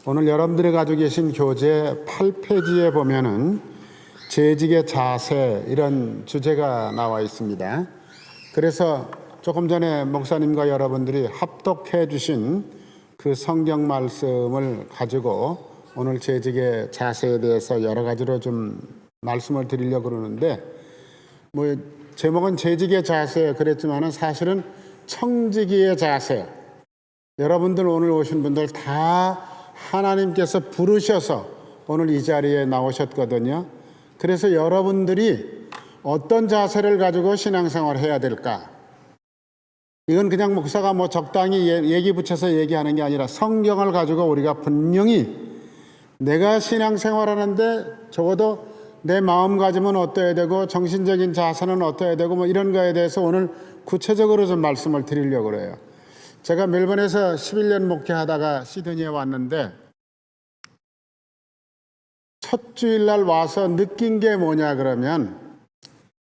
오늘 여러분들이 가지고 계신 교재 8페이지에 보면은 재직의 자세 이런 주제가 나와 있습니다. 그래서 조금 전에 목사님과 여러분들이 합독해 주신 그 성경 말씀을 가지고 오늘 재직의 자세에 대해서 여러 가지로 좀 말씀을 드리려고 그러는데, 제목은 재직의 자세 그랬지만은 사실은 청지기의 자세. 여러분들 오늘 오신 분들 다 하나님께서 부르셔서 오늘 이 자리에 나오셨거든요. 그래서 여러분들이 어떤 자세를 가지고 신앙생활을 해야 될까? 이건 그냥 목사가 적당히 얘기 붙여서 얘기하는 게 아니라 성경을 가지고 우리가 분명히 내가 신앙생활하는데 적어도 내 마음가짐은 어떠해야 되고 정신적인 자세는 어떠해야 되고 이런 거에 대해서 오늘 구체적으로 좀 말씀을 드리려고 그래요. 제가 멜번에서 11년 목회하다가 시드니에 왔는데 첫 주일날 와서 느낀 게 뭐냐 그러면,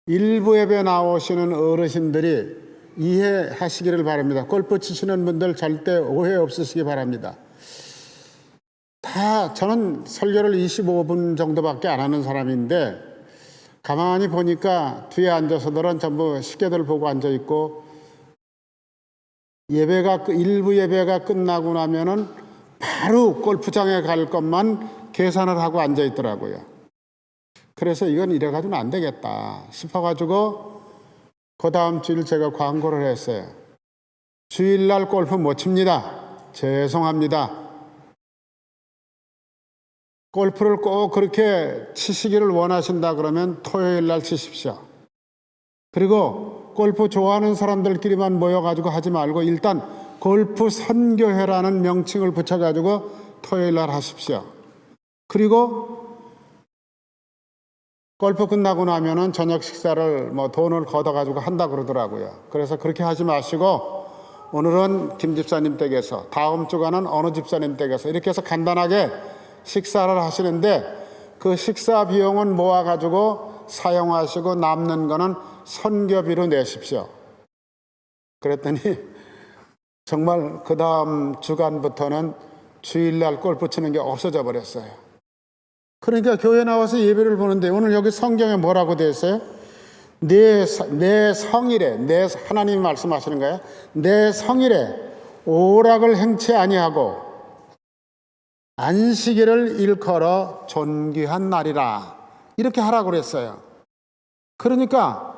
일부 예배 나오시는 어르신들이 이해하시기를 바랍니다. 골프 치시는 분들 절대 오해 없으시기 바랍니다. 저는 설교를 25분 정도밖에 안 하는 사람인데 가만히 보니까 뒤에 앉아서들은 전부 시계들 보고 앉아있고, 일부 예배가 끝나고 나면은 바로 골프장에 갈 것만 계산을 하고 앉아 있더라고요. 그래서 이건 이래가지고는 안 되겠다 싶어가지고 그 다음 주일 제가 광고를 했어요. 주일날 골프 못 칩니다. 죄송합니다. 골프를 꼭 그렇게 치시기를 원하신다 그러면 토요일날 치십시오. 그리고 골프 좋아하는 사람들끼리만 모여가지고 하지 말고 일단 골프 선교회라는 명칭을 붙여가지고 토요일날 하십시오. 그리고 골프 끝나고 나면은 저녁 식사를 돈을 걷어가지고 한다 그러더라고요. 그래서 그렇게 하지 마시고 오늘은 김 집사님 댁에서, 다음 주간은 어느 집사님 댁에서 이렇게 해서 간단하게 식사를 하시는데 그 식사 비용은 모아가지고 사용하시고 남는 거는 선교비로 내십시오. 그랬더니 정말 그 다음 주간부터는 주일날 골프 치는 게 없어져 버렸어요. 그러니까 교회 나와서 예배를 보는데 오늘 여기 성경에 뭐라고 되어 있어요? 내 성일에, 하나님이 말씀하시는 거예요. 내 성일에 오락을 행치 아니하고 안식일을 일컬어 존귀한 날이라, 이렇게 하라고 그랬어요. 그러니까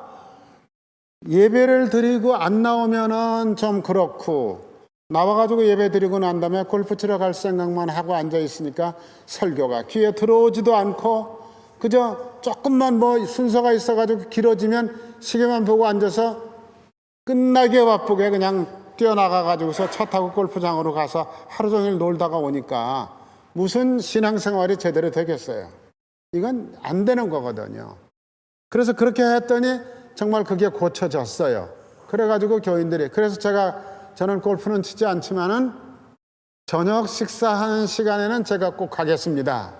예배를 드리고 안 나오면은 좀 그렇고, 나와가지고 예배 드리고 난 다음에 골프 치러 갈 생각만 하고 앉아 있으니까 설교가 귀에 들어오지도 않고, 그저 조금만 순서가 있어가지고 길어지면 시계만 보고 앉아서 끝나게 바쁘게 그냥 뛰어나가가지고서 차 타고 골프장으로 가서 하루 종일 놀다가 오니까 무슨 신앙생활이 제대로 되겠어요? 이건 안 되는 거거든요. 그래서 그렇게 했더니 정말 그게 고쳐졌어요. 그래가지고 교인들이, 그래서 저는 골프는 치지 않지만은 저녁 식사하는 시간에는 제가 꼭 가겠습니다.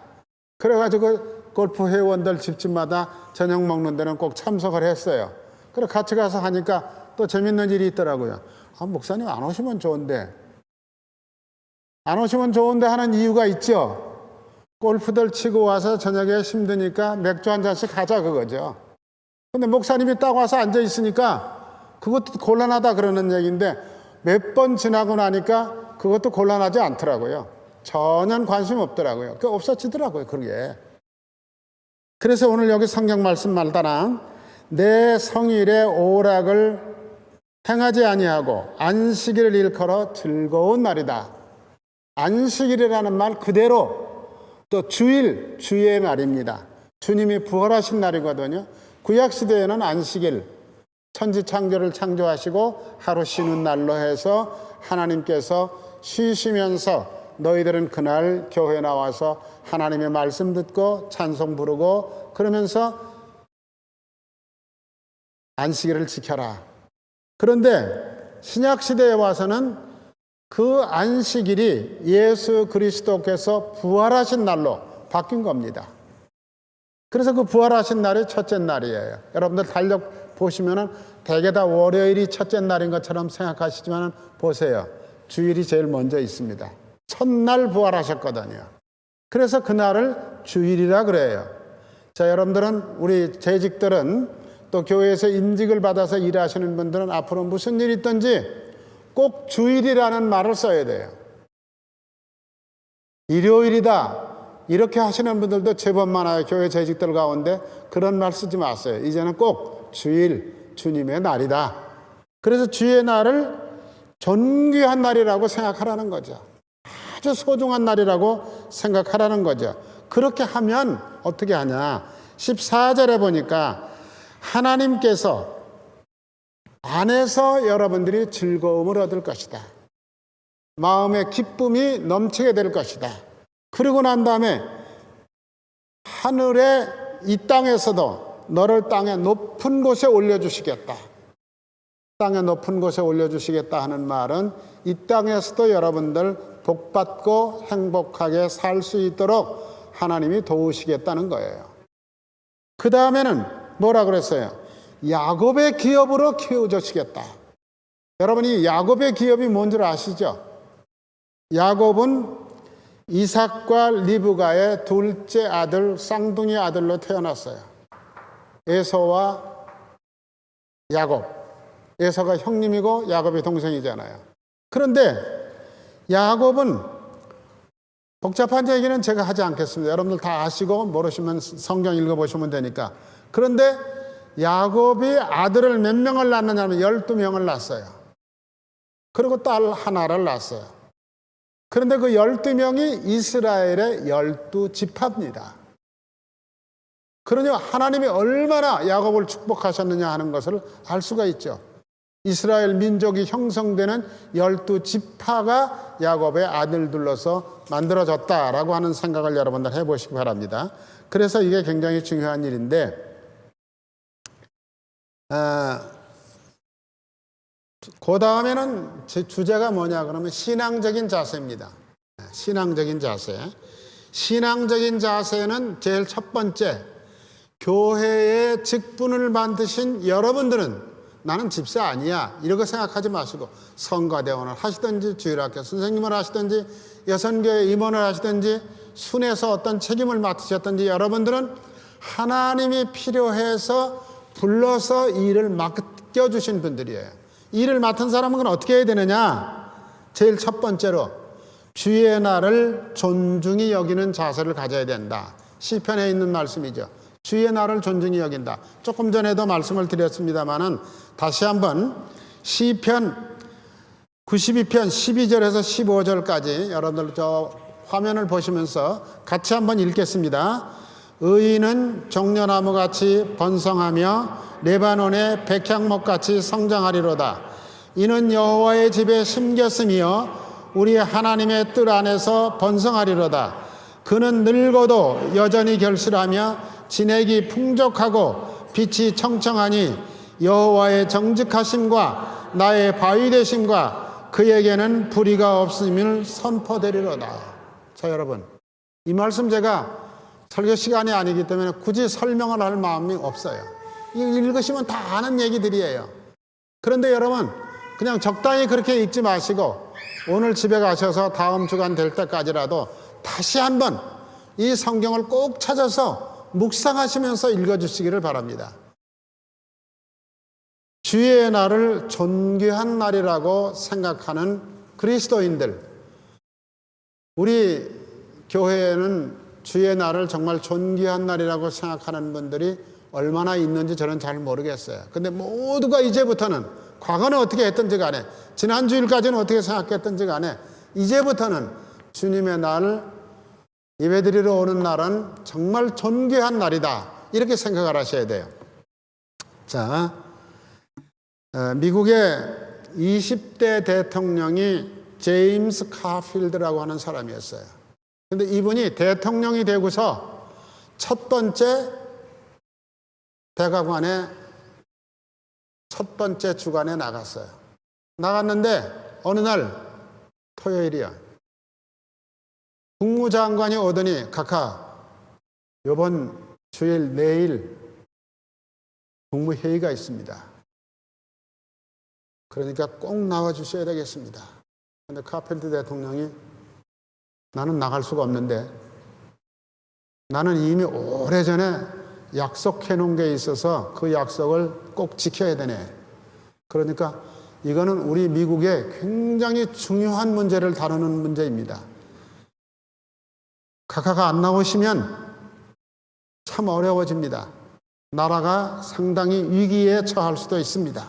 그래가지고 골프 회원들 집집마다 저녁 먹는 데는 꼭 참석을 했어요. 그래 같이 가서 하니까 또 재밌는 일이 있더라고요. 목사님 안 오시면 좋은데, 안 오시면 좋은데 하는 이유가 있죠. 골프들 치고 와서 저녁에 힘드니까 맥주 한 잔씩 하자 그거죠. 근데 목사님이 딱 와서 앉아 있으니까 그것도 곤란하다 그러는 얘기인데 몇 번 지나고 나니까 그것도 곤란하지 않더라고요. 전혀 관심 없더라고요. 없어지더라고요, 그게. 그래서 오늘 여기 성경 말씀 말다랑 내 성일에 오락을 행하지 아니하고 안식일을 일컬어 즐거운 날이다. 안식일이라는 말 그대로 또 주의 날입니다. 주님이 부활하신 날이거든요. 구약시대에는 안식일, 천지창조를 창조하시고 하루 쉬는 날로 해서 하나님께서 쉬시면서 너희들은 그날 교회 나와서 하나님의 말씀 듣고 찬송 부르고 그러면서 안식일을 지켜라. 그런데 신약시대에 와서는 그 안식일이 예수 그리스도께서 부활하신 날로 바뀐 겁니다. 그래서 그 부활하신 날이 첫째 날이에요. 여러분들 달력 보시면은 대개 다 월요일이 첫째 날인 것처럼 생각하시지만 보세요. 주일이 제일 먼저 있습니다. 첫날 부활하셨거든요. 그래서 그날을 주일이라 그래요. 자, 여러분들은, 우리 재직들은, 또 교회에서 임직을 받아서 일하시는 분들은 앞으로 무슨 일이 있든지 꼭 주일이라는 말을 써야 돼요. 일요일이다 이렇게 하시는 분들도 제법 많아요. 교회 재직들 가운데. 그런 말 쓰지 마세요. 이제는 꼭 주일, 주님의 날이다. 그래서 주의 날을 존귀한 날이라고 생각하라는 거죠. 아주 소중한 날이라고 생각하라는 거죠. 그렇게 하면 어떻게 하냐. 14절에 보니까 하나님께서 안에서 여러분들이 즐거움을 얻을 것이다. 마음의 기쁨이 넘치게 될 것이다. 그리고 난 다음에 하늘에, 이 땅에서도 너를 땅의 높은 곳에 올려주시겠다. 땅의 높은 곳에 올려주시겠다 하는 말은 이 땅에서도 여러분들 복받고 행복하게 살 수 있도록 하나님이 도우시겠다는 거예요. 그 다음에는 뭐라 그랬어요? 야곱의 기업으로 키워주시겠다. 여러분이 야곱의 기업이 뭔 줄 아시죠? 야곱은 이삭과 리브가의 둘째 아들, 쌍둥이 아들로 태어났어요. 에서와 야곱. 에서가 형님이고 야곱이 동생이잖아요. 그런데 야곱은, 복잡한 얘기는 제가 하지 않겠습니다. 여러분들 다 아시고 모르시면 성경 읽어보시면 되니까. 그런데 야곱이 아들을 몇 명을 낳느냐면 12명을 낳았어요. 그리고 딸 하나를 낳았어요. 그런데 그 12명이 이스라엘의 12지파입니다. 그러니 하나님이 얼마나 야곱을 축복하셨느냐 하는 것을 알 수가 있죠. 이스라엘 민족이 형성되는 12지파가 야곱의 아들들로서 만들어졌다라고 하는 생각을 여러분들 해보시기 바랍니다. 그래서 이게 굉장히 중요한 일인데, 그 다음에는 제 주제가 뭐냐 그러면 신앙적인 자세입니다. 신앙적인 자세. 신앙적인 자세는 제일 첫 번째, 교회의 직분을 만드신 여러분들은 나는 집사 아니야 이렇게 생각하지 마시고, 성가대원을 하시든지 주일학교 선생님을 하시든지 여선교회 임원을 하시든지 순에서 어떤 책임을 맡으셨든지 여러분들은 하나님이 필요해서 불러서 일을 맡겨주신 분들이에요. 일을 맡은 사람은 어떻게 해야 되느냐? 제일 첫 번째로 주의 날을 존중히 여기는 자세를 가져야 된다. 시편에 있는 말씀이죠. 주의 날을 존중히 여긴다. 조금 전에도 말씀을 드렸습니다마는 다시 한번 시편 92편 12절에서 15절까지 여러분들 저 화면을 보시면서 같이 한번 읽겠습니다. 의인은 종려나무같이 번성하며 레바논의 백향목같이 성장하리로다. 이는 여호와의 집에 심겼으며 우리 하나님의 뜰 안에서 번성하리로다. 그는 늙어도 여전히 결실하며 진액이 풍족하고 빛이 청청하니 여호와의 정직하심과 나의 바위 되심과 그에게는 불의가 없음을 선포되리로다. 자, 여러분, 이 말씀 제가 설교 시간이 아니기 때문에 굳이 설명을 할 마음이 없어요. 읽으시면 다 아는 얘기들이에요. 그런데 여러분, 그냥 적당히 그렇게 읽지 마시고 오늘 집에 가셔서 다음 주간 될 때까지라도 다시 한번 이 성경을 꼭 찾아서 묵상하시면서 읽어주시기를 바랍니다. 주의 날을 존귀한 날이라고 생각하는 그리스도인들, 우리 교회에는 주의 날을 정말 존귀한 날이라고 생각하는 분들이 얼마나 있는지 저는 잘 모르겠어요. 근데 모두가 이제부터는, 과거는 어떻게 했든지 간에, 지난 주일까지는 어떻게 생각했든지 간에 이제부터는 주님의 날, 예배드리러 오는 날은 정말 존귀한 날이다, 이렇게 생각을 하셔야 돼요. 자, 미국의 20대 대통령이 제임스 카필드라고 하는 사람이었어요. 근데 이분이 대통령이 되고서 첫 번째 대각관에 첫 번째 주간에 나갔어요. 나갔는데 어느 날 토요일이야. 국무장관이 오더니, 각하, 이번 주일 내일 국무회의가 있습니다. 그러니까 꼭 나와 주셔야 되겠습니다. 그런데 카필드 대통령이 나는 나갈 수가 없는데 나는 이미 오래전에 약속해 놓은 게 있어서 그 약속을 꼭 지켜야 되네. 그러니까 이거는 우리 미국의 굉장히 중요한 문제를 다루는 문제입니다. 각하가 안 나오시면 참 어려워집니다. 나라가 상당히 위기에 처할 수도 있습니다.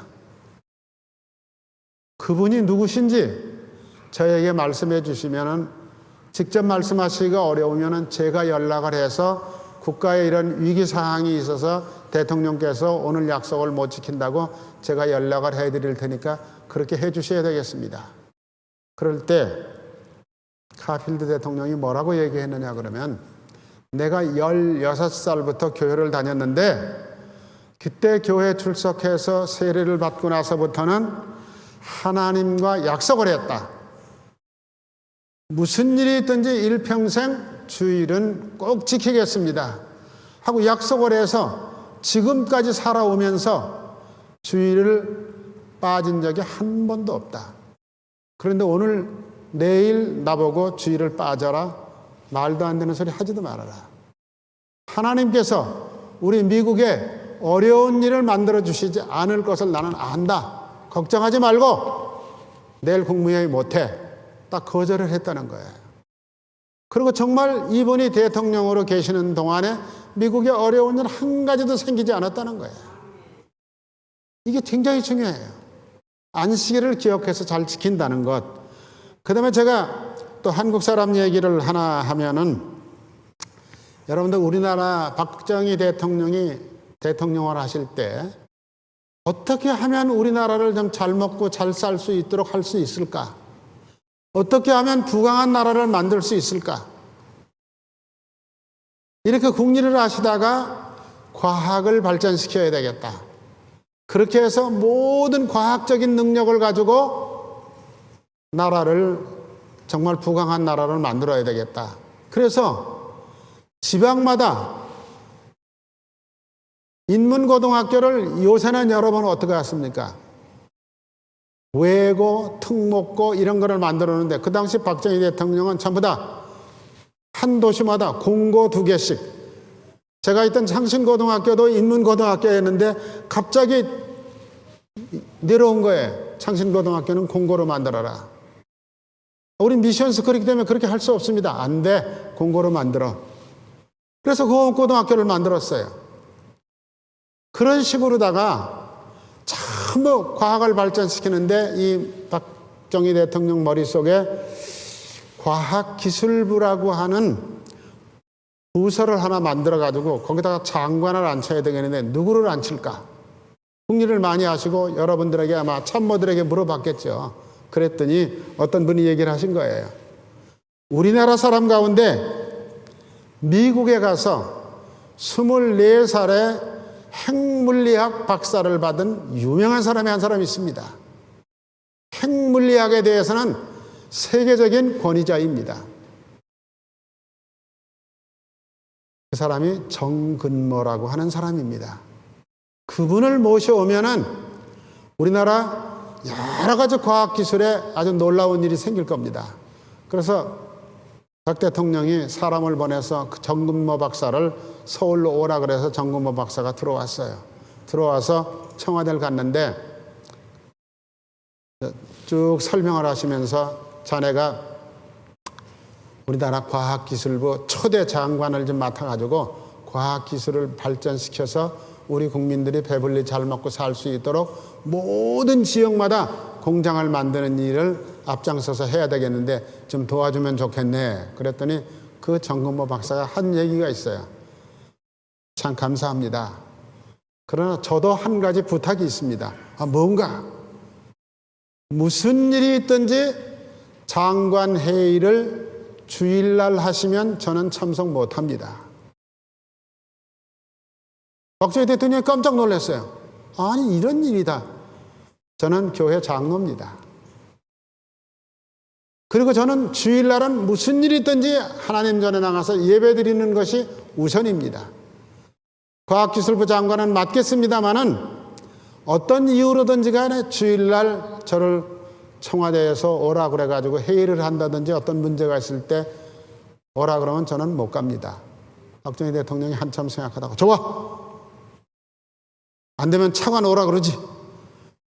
그분이 누구신지 저에게 말씀해 주시면 직접 말씀하시기가 어려우면 제가 연락을 해서 국가에 이런 위기 사항이 있어서 대통령께서 오늘 약속을 못 지킨다고 제가 연락을 해드릴 테니까 그렇게 해 주셔야 되겠습니다. 그럴 때 카필드 대통령이 뭐라고 얘기했느냐 그러면 내가 16살부터 교회를 다녔는데 그때 교회 출석해서 세례를 받고 나서부터는 하나님과 약속을 했다. 무슨 일이 있든지 일평생 주일은 꼭 지키겠습니다 하고 약속을 해서 지금까지 살아오면서 주일을 빠진 적이 한 번도 없다. 그런데 오늘 내일 나보고 주일을 빠져라. 말도 안 되는 소리 하지도 말아라. 하나님께서 우리 미국에 어려운 일을 만들어 주시지 않을 것을 나는 안다. 걱정하지 말고 내일 국무회의 못해. 딱 거절을 했다는 거예요. 그리고 정말 이분이 대통령으로 계시는 동안에 미국에 어려운 일 한 가지도 생기지 않았다는 거예요. 이게 굉장히 중요해요. 안식일을 기억해서 잘 지킨다는 것. 그 다음에 제가 또 한국 사람 얘기를 하나 하면은 여러분들 우리나라 박정희 대통령이 대통령을 하실 때 어떻게 하면 우리나라를 좀 잘 먹고 잘 살 수 있도록 할 수 있을까? 어떻게 하면 부강한 나라를 만들 수 있을까? 이렇게 궁리를 하시다가 과학을 발전시켜야 되겠다. 그렇게 해서 모든 과학적인 능력을 가지고 나라를 정말 부강한 나라를 만들어야 되겠다. 그래서 지방마다 인문고등학교를 요새는 여러분 어떻게 했습니까? 외고, 특목고 이런 거를 만들어 놓는데 그 당시 박정희 대통령은 전부 다 한 도시마다 공고 2개씩. 제가 있던 창신고등학교도 인문고등학교였는데 갑자기 내려온 거예요. 창신고등학교는 공고로 만들어라. 우리 미션 스쿨이기 때문에 그렇게 할 수 없습니다. 안 돼. 공고로 만들어. 그래서 고등학교를 만들었어요. 그런 식으로다가 전부 과학을 발전시키는데 이 박정희 대통령 머릿속에 과학기술부라고 하는 부서를 하나 만들어가지고 거기다가 장관을 앉혀야 되겠는데 누구를 앉힐까? 궁리를 많이 하시고 여러분들에게 아마 참모들에게 물어봤겠죠. 그랬더니 어떤 분이 얘기를 하신 거예요. 우리나라 사람 가운데 미국에 가서 24살에 핵물리학 박사를 받은 유명한 사람이 한 사람이 있습니다. 핵물리학에 대해서는 세계적인 권위자입니다. 그 사람이 정근모라고 하는 사람입니다. 그분을 모셔오면은 우리나라 여러 가지 과학기술에 아주 놀라운 일이 생길 겁니다. 그래서 박 대통령이 사람을 보내서 그 정근모 박사를 서울로 오라 그래서 정근모 박사가 들어왔어요. 들어와서 청와대를 갔는데 쭉 설명을 하시면서 자네가 우리나라 과학기술부 초대 장관을 좀 맡아가지고 과학기술을 발전시켜서 우리 국민들이 배불리 잘 먹고 살 수 있도록 모든 지역마다 공장을 만드는 일을 앞장서서 해야 되겠는데 좀 도와주면 좋겠네. 그랬더니 그 정근모 박사가 한 얘기가 있어요. 참 감사합니다. 그러나 저도 한 가지 부탁이 있습니다. 뭔가 무슨 일이 있든지 장관 회의를 주일날 하시면 저는 참석 못합니다. 박정희 대통령이 깜짝 놀랐어요. 아니 이런 일이다. 저는 교회 장로입니다. 그리고 저는 주일날은 무슨 일이 있든지 하나님 전에 나가서 예배 드리는 것이 우선입니다. 과학기술부 장관은 맡겠습니다마는 어떤 이유로든지 간에 주일날 저를 청와대에서 오라 그래가지고 회의를 한다든지 어떤 문제가 있을 때 오라 그러면 저는 못 갑니다. 박정희 대통령이 한참 생각하다가 좋아! 안 되면 차관 오라 그러지.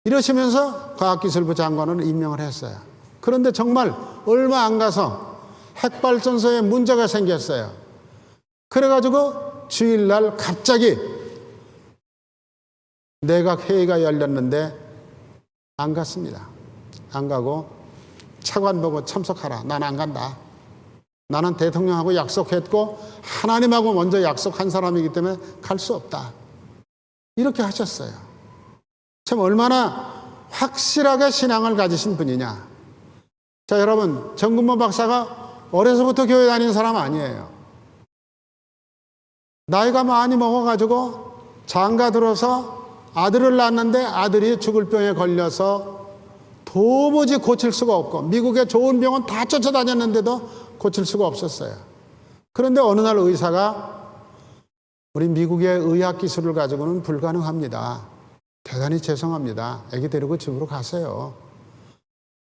이러시면서 과학기술부 장관을 임명을 했어요. 그런데 정말 얼마 안 가서 핵발전소에 문제가 생겼어요. 그래가지고 주일날 갑자기 내각 회의가 열렸는데 안 갔습니다. 안 가고 차관 보고 참석하라. 난 안 간다. 나는 대통령하고 약속했고 하나님하고 먼저 약속한 사람이기 때문에 갈 수 없다. 이렇게 하셨어요. 참 얼마나 확실하게 신앙을 가지신 분이냐. 자, 여러분, 정근모 박사가 어려서부터 교회 다니는 사람 아니에요. 나이가 많이 먹어가지고 장가 들어서 아들을 낳았는데 아들이 죽을 병에 걸려서 도무지 고칠 수가 없고 미국의 좋은 병원 다 쫓아다녔는데도 고칠 수가 없었어요. 그런데 어느 날 의사가 우리 미국의 의학 기술을 가지고는 불가능합니다. 대단히 죄송합니다. 애기 데리고 집으로 가세요.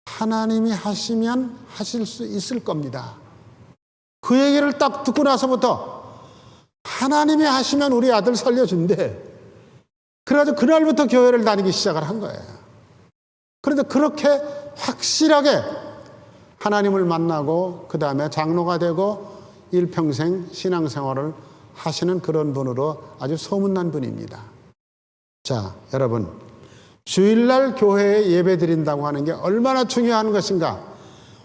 하나님이 하시면 하실 수 있을 겁니다. 그 얘기를 딱 듣고 나서부터 하나님이 하시면 우리 아들 살려준대. 그래가지고 그날부터 교회를 다니기 시작을 한 거예요. 그런데 그렇게 확실하게 하나님을 만나고 그 다음에 장로가 되고 일평생 신앙생활을 하시는 그런 분으로 아주 소문난 분입니다. 자, 여러분, 주일날 교회에 예배 드린다고 하는 게 얼마나 중요한 것인가.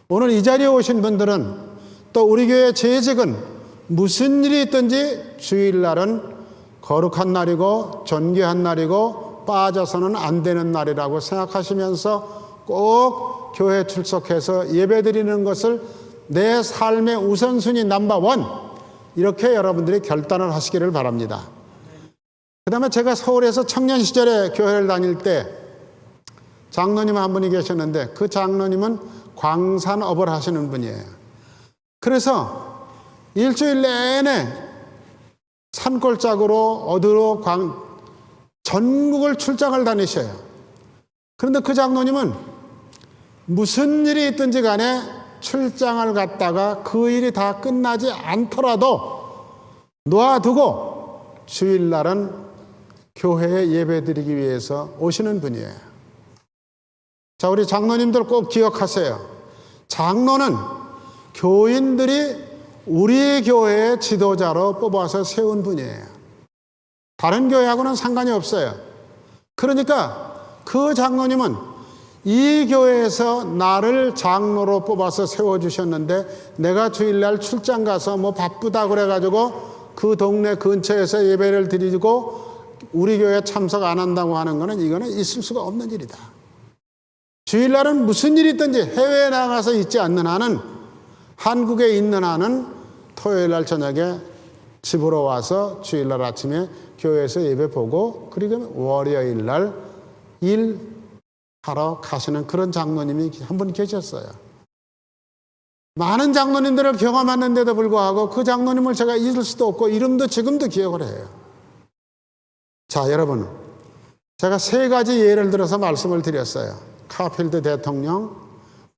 오늘 이 자리에 오신 분들은 또 우리 교회 재직은 무슨 일이 있든지 주일날은 거룩한 날이고 존귀한 날이고 빠져서는 안 되는 날이라고 생각하시면서 꼭 교회 출석해서 예배 드리는 것을 내 삶의 우선순위 넘버원, 이렇게 여러분들이 결단을 하시기를 바랍니다. 그 다음에 제가 서울에서 청년 시절에 교회를 다닐 때 장로님 한 분이 계셨는데 그 장로님은 광산업을 하시는 분이에요. 그래서 일주일 내내 산골짜기로 어디로 전국을 출장을 다니셔요. 그런데 그 장로님은 무슨 일이 있든지 간에 출장을 갔다가 그 일이 다 끝나지 않더라도 놓아두고 주일날은 교회에 예배 드리기 위해서 오시는 분이에요. 자, 우리 장로님들 꼭 기억하세요. 장로는 교인들이 우리 교회의 지도자로 뽑아서 세운 분이에요. 다른 교회하고는 상관이 없어요. 그러니까 그 장로님은 이 교회에서 나를 장로로 뽑아서 세워주셨는데 내가 주일날 출장 가서 뭐 바쁘다 그래가지고 그 동네 근처에서 예배를 드리고 우리 교회에 참석 안 한다고 하는 거는 이거는 있을 수가 없는 일이다. 주일날은 무슨 일이 있든지 해외에 나가서 있지 않는 한은, 한국에 있는 한은 토요일날 저녁에 집으로 와서 주일날 아침에 교회에서 예배 보고 그리고 월요일날 일하러 가시는 그런 장로님이 한 분 계셨어요. 많은 장로님들을 경험했는데도 불구하고 그 장로님을 제가 잊을 수도 없고 이름도 지금도 기억을 해요. 자, 여러분, 제가 세 가지 예를 들어서 말씀을 드렸어요. 카필드 대통령,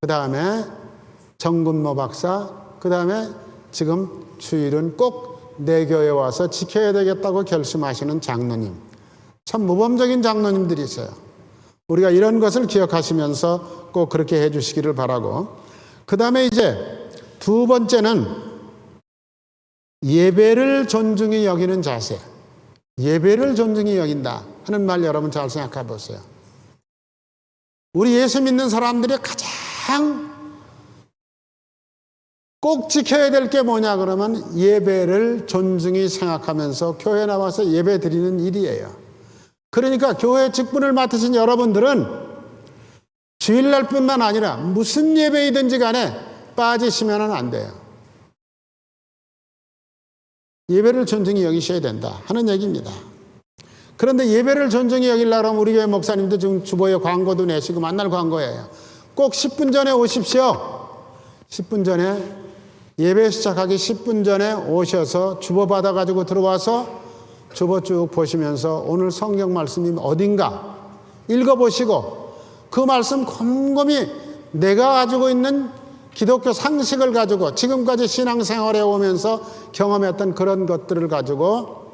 그 다음에 정근모 박사, 그 다음에 지금 주일은 꼭 내 교회에 와서 지켜야 되겠다고 결심하시는 장로님. 참 모범적인 장로님들이세요. 우리가 이런 것을 기억하시면서 꼭 그렇게 해 주시기를 바라고, 그 다음에 이제 두 번째는 예배를 존중히 여기는 자세. 예배를 존중히 여긴다 하는 말 여러분 잘 생각해 보세요. 우리 예수 믿는 사람들이 가장 꼭 지켜야 될 게 뭐냐 그러면 예배를 존중히 생각하면서 교회 나와서 예배 드리는 일이에요. 그러니까 교회 직분을 맡으신 여러분들은 주일날뿐만 아니라 무슨 예배이든지 간에 빠지시면 안 돼요. 예배를 존중히 여기셔야 된다 하는 얘기입니다. 그런데 예배를 존중히 여기려면 우리 교회 목사님도 지금 주보에 광고도 내시고 만날 광고예요. 꼭 10분 전에 오십시오. 10분 전에 예배 시작하기 10분 전에 오셔서 주보 받아가지고 들어와서 주보 쭉 보시면서 오늘 성경 말씀이 어딘가 읽어보시고 그 말씀 곰곰이 내가 가지고 있는 기독교 상식을 가지고 지금까지 신앙생활에 오면서 경험했던 그런 것들을 가지고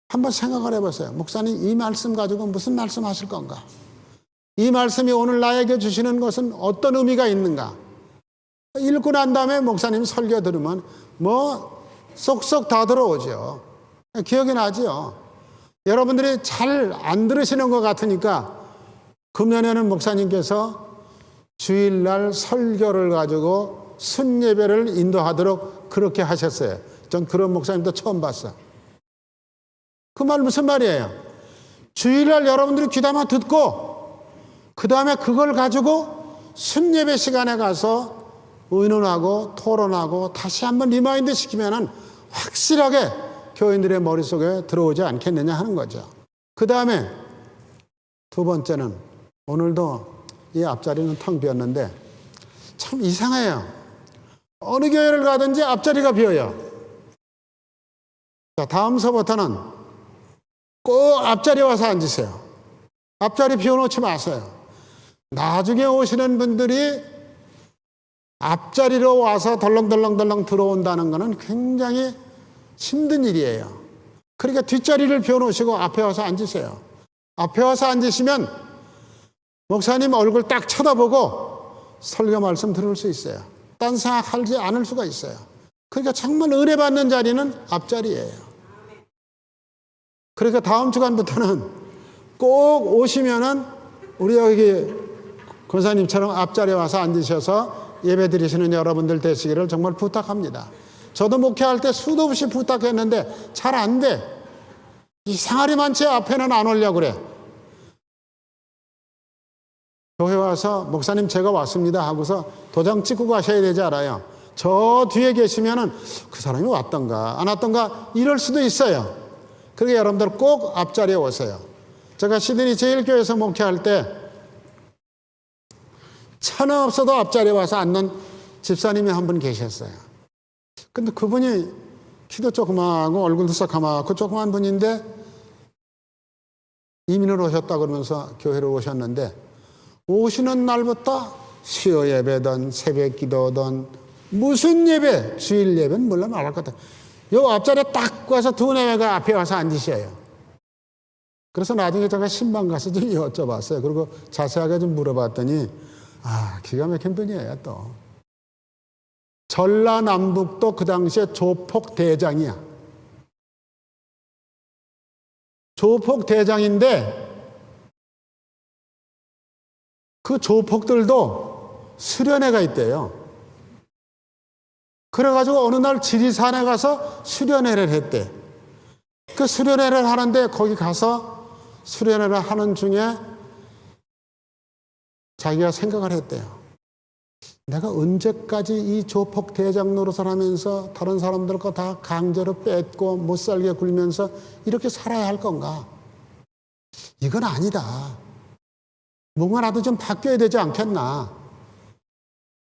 한번 생각을 해보세요. 목사님, 이 말씀 가지고 무슨 말씀 하실 건가? 이 말씀이 오늘 나에게 주시는 것은 어떤 의미가 있는가? 읽고 난 다음에 목사님 설교 들으면 뭐 쏙쏙 다 들어오죠. 기억이 나죠. 여러분들이 잘 안 들으시는 것 같으니까 금년에는 목사님께서 주일날 설교를 가지고 순예배를 인도하도록 그렇게 하셨어요. 전 그런 목사님도 처음 봤어. 그 말 무슨 말이에요? 주일날 여러분들이 귀담아 듣고 그 다음에 그걸 가지고 순예배 시간에 가서 의논하고 토론하고 다시 한번 리마인드 시키면은 확실하게 교인들의 머릿속에 들어오지 않겠느냐 하는 거죠. 그 다음에 두 번째는 오늘도 이 앞자리는 텅 비었는데 참 이상해요. 어느 교회를 가든지 앞자리가 비어요. 자, 다음서부터는 꼭 앞자리에 와서 앉으세요. 앞자리 비워놓지 마세요. 나중에 오시는 분들이 앞자리로 와서 덜렁덜렁 들어온다는 것은 굉장히 힘든 일이에요. 그러니까 뒷자리를 비워놓으시고 앞에 와서 앉으세요. 앞에 와서 앉으시면 목사님 얼굴 딱 쳐다보고 설교 말씀 들을 수 있어요. 딴 생각하지 않을 수가 있어요. 그러니까 정말 은혜 받는 자리는 앞자리예요. 그러니까 다음 주간부터는 꼭 오시면은 우리 여기 권사님처럼 앞자리에 와서 앉으셔서 예배 드리시는 여러분들 되시기를 정말 부탁합니다. 저도 목회할 때 수도 없이 부탁했는데 잘 안 돼. 이상하리만 제 앞에는 안 오려고 그래. 교회 와서 목사님 제가 왔습니다 하고서 도장 찍고 가셔야 되지 않아요. 저 뒤에 계시면은 그 사람이 왔던가 안 왔던가 이럴 수도 있어요. 그러니까 여러분들 꼭 앞자리에 오세요. 제가 시드니 제일교회에서 목회할 때 천하 없어도 앞자리에 와서 앉는 집사님이 한 분 계셨어요. 근데 그분이 키도 조그마하고 얼굴도 새까맣고 조그만 분인데 이민을 오셨다 그러면서 교회를 오셨는데 오시는 날부터 수요 예배든 새벽 기도든 무슨 예배, 주일 예배는 물론 말할 것 같아요. 요 앞자리에 딱 와서 두네가 앞에 와서 앉으셔요. 그래서 나중에 제가 신방 가서 좀 여쭤봤어요. 그리고 자세하게 좀 물어봤더니 기가 막힌 분이에요 또. 전라남북도 그 당시에 조폭 대장이야. 조폭 대장인데 그 조폭들도 수련회가 있대요. 그래가지고 어느 날 지리산에 가서 수련회를 했대. 그 수련회를 하는데 거기 가서 수련회를 하는 중에 자기가 생각을 했대요. 내가 언제까지 이 조폭 대장 노릇을 하면서 다른 사람들 거 다 강제로 뺏고 못 살게 굴면서 이렇게 살아야 할 건가? 이건 아니다. 뭔가 나도 좀 바뀌어야 되지 않겠나?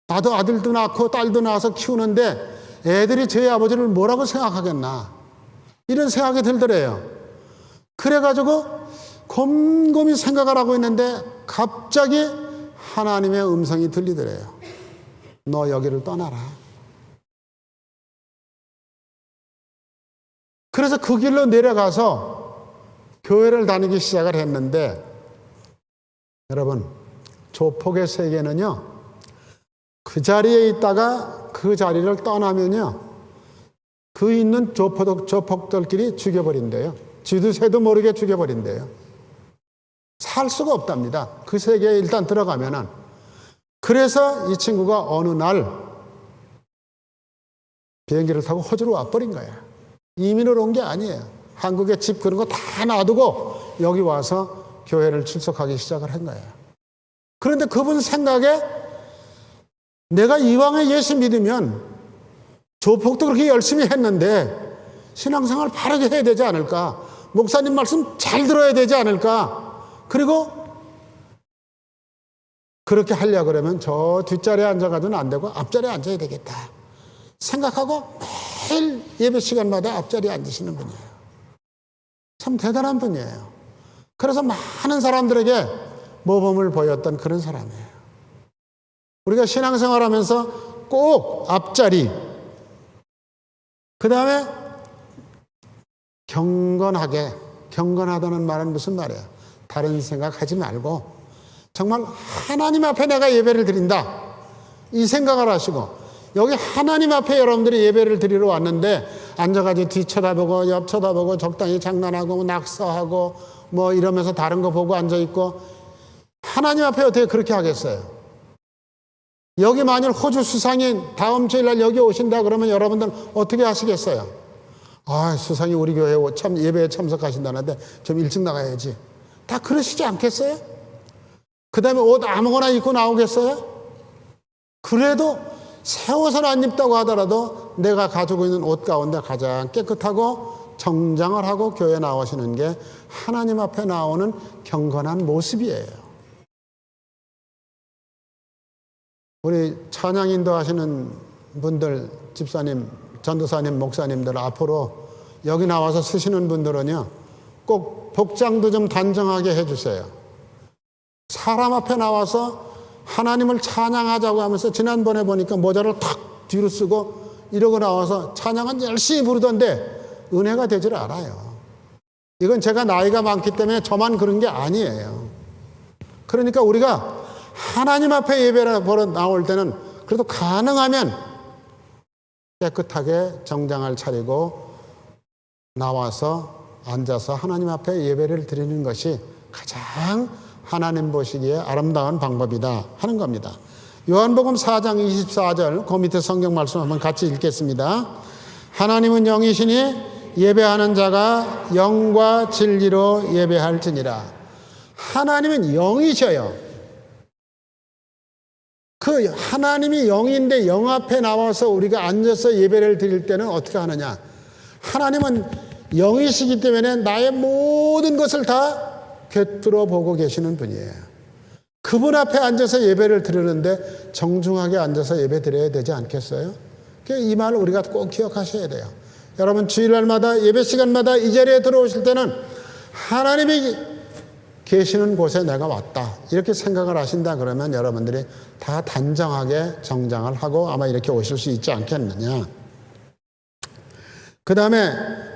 나도 아들도 낳고 딸도 낳아서 키우는데 애들이 저희 아버지를 뭐라고 생각하겠나? 이런 생각이 들더래요. 그래가지고 곰곰이 생각을 하고 있는데 갑자기 하나님의 음성이 들리더래요. 너 여기를 떠나라. 그래서 그 길로 내려가서 교회를 다니기 시작을 했는데 여러분, 조폭의 세계는요, 그 자리에 있다가 그 자리를 떠나면요, 그 있는 조폭들끼리 죽여버린대요. 쥐도 새도 모르게 죽여버린대요. 살 수가 없답니다. 그 세계에 일단 들어가면은. 그래서 이 친구가 어느 날 비행기를 타고 호주로 와버린 거예요. 이민을 온 게 아니에요. 한국에 집 그런 거 다 놔두고 여기 와서 교회를 출석하기 시작을 한 거예요. 그런데 그분 생각에 내가 이왕에 예수 믿으면 조폭도 그렇게 열심히 했는데 신앙생활 바르게 해야 되지 않을까? 목사님 말씀 잘 들어야 되지 않을까? 그리고 그렇게 하려고 그러면 저 뒷자리에 앉아가지고는 안 되고 앞자리에 앉아야 되겠다 생각하고 매일 예배 시간마다 앞자리에 앉으시는 분이에요. 참 대단한 분이에요. 그래서 많은 사람들에게 모범을 보였던 그런 사람이에요. 우리가 신앙생활하면서 꼭 앞자리, 그 다음에 경건하다는 말은 무슨 말이에요? 다른 생각하지 말고 정말 하나님 앞에 내가 예배를 드린다, 이 생각을 하시고, 여기 하나님 앞에 여러분들이 예배를 드리러 왔는데 앉아가지고 뒤 쳐다보고 옆 쳐다보고 적당히 장난하고 낙서하고 뭐 이러면서 다른 거 보고 앉아있고, 하나님 앞에 어떻게 그렇게 하겠어요? 여기 만일 호주 수상이 다음 주일날 여기 오신다 그러면 여러분들 어떻게 하시겠어요? 아, 수상이 우리 교회 참 예배에 참석하신다는데 좀 일찍 나가야지. 다 그러시지 않겠어요? 그 다음에 옷 아무거나 입고 나오겠어요? 그래도 새 옷을 안 입다고 하더라도 내가 가지고 있는 옷 가운데 가장 깨끗하고 정장을 하고 교회에 나오시는 게 하나님 앞에 나오는 경건한 모습이에요. 우리 찬양 인도하시는 분들, 집사님, 전도사님, 목사님들 앞으로 여기 나와서 쓰시는 분들은요, 꼭 복장도 좀 단정하게 해주세요. 사람 앞에 나와서 하나님을 찬양하자고 하면서 지난번에 보니까 모자를 탁 뒤로 쓰고 이러고 나와서 찬양은 열심히 부르던데 은혜가 되질 않아요. 이건 제가 나이가 많기 때문에 저만 그런 게 아니에요. 그러니까 우리가 하나님 앞에 예배를 보러 나올 때는 그래도 가능하면 깨끗하게 정장을 차리고 나와서 앉아서 하나님 앞에 예배를 드리는 것이 가장 하나님 보시기에 아름다운 방법이다 하는 겁니다. 요한복음 4장 24절 그 밑에 성경 말씀 한번 같이 읽겠습니다. 하나님은 영이시니 예배하는 자가 영과 진리로 예배할지니라. 하나님은 영이셔요. 그 하나님이 영인데 영 앞에 나와서 우리가 앉아서 예배를 드릴 때는 어떻게 하느냐? 하나님은 영이시기 때문에 나의 모든 것을 다 꿰뚫어 보고 계시는 분이에요. 그분 앞에 앉아서 예배를 드리는데 정중하게 앉아서 예배 드려야 되지 않겠어요? 이 말을 우리가 꼭 기억하셔야 돼요. 여러분 주일날마다 예배 시간마다 이 자리에 들어오실 때는 하나님이 계시는 곳에 내가 왔다 이렇게 생각을 하신다 그러면 여러분들이 다 단정하게 정장을 하고 아마 이렇게 오실 수 있지 않겠느냐. 그 다음에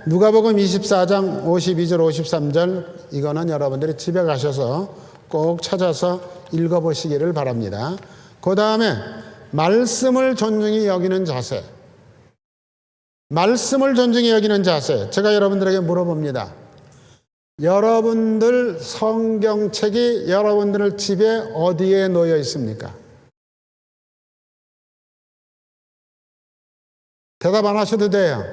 누가복음 24장 52절 53절 이거는 여러분들이 집에 가셔서 꼭 찾아서 읽어보시기를 바랍니다. 그 다음에 말씀을 존중히 여기는 자세, 말씀을 존중히 여기는 자세. 제가 여러분들에게 물어봅니다. 여러분들 성경책이 여러분들 집에 어디에 놓여 있습니까? 대답 안 하셔도 돼요.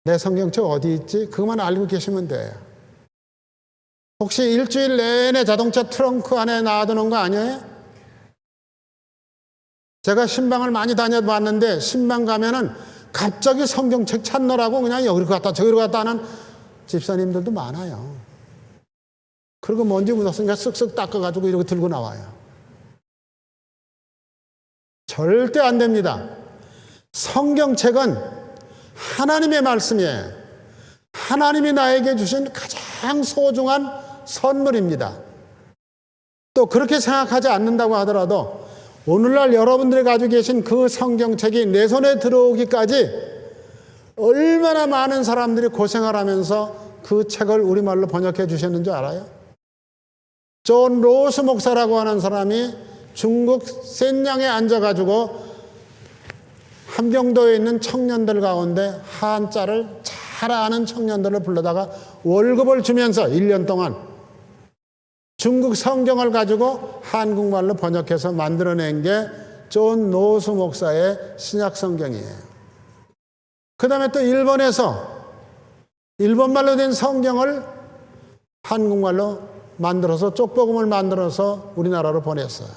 내 성경책 어디 있지? 그것만 알고 계시면 돼요. 혹시 일주일 내내 자동차 트렁크 안에 놔두는 거 아니에요? 제가 신방을 많이 다녀봤는데 신방 가면은 갑자기 성경책 찾느라고 그냥 여기로 갔다 저기로 갔다 하는 집사님들도 많아요. 그리고 먼지 묻었으니까 쓱쓱 닦아가지고 이렇게 들고 나와요. 절대 안 됩니다. 성경책은 하나님의 말씀이에요. 하나님이 나에게 주신 가장 소중한 선물입니다. 또 그렇게 생각하지 않는다고 하더라도 오늘날 여러분들이 가지고 계신 그 성경책이 내 손에 들어오기까지 얼마나 많은 사람들이 고생을 하면서 그 책을 우리말로 번역해 주셨는 줄 알아요? 존 로스 목사라고 하는 사람이 중국 센양에 앉아가지고 함경도에 있는 청년들 가운데 한자를 잘 아는 청년들을 불러다가 월급을 주면서 1년 동안 중국 성경을 가지고 한국말로 번역해서 만들어낸 게 존 로스 목사의 신약 성경이에요. 그 다음에 또 일본에서 일본말로 된 성경을 한국말로 만들어서 쪽복음을 만들어서 우리나라로 보냈어요.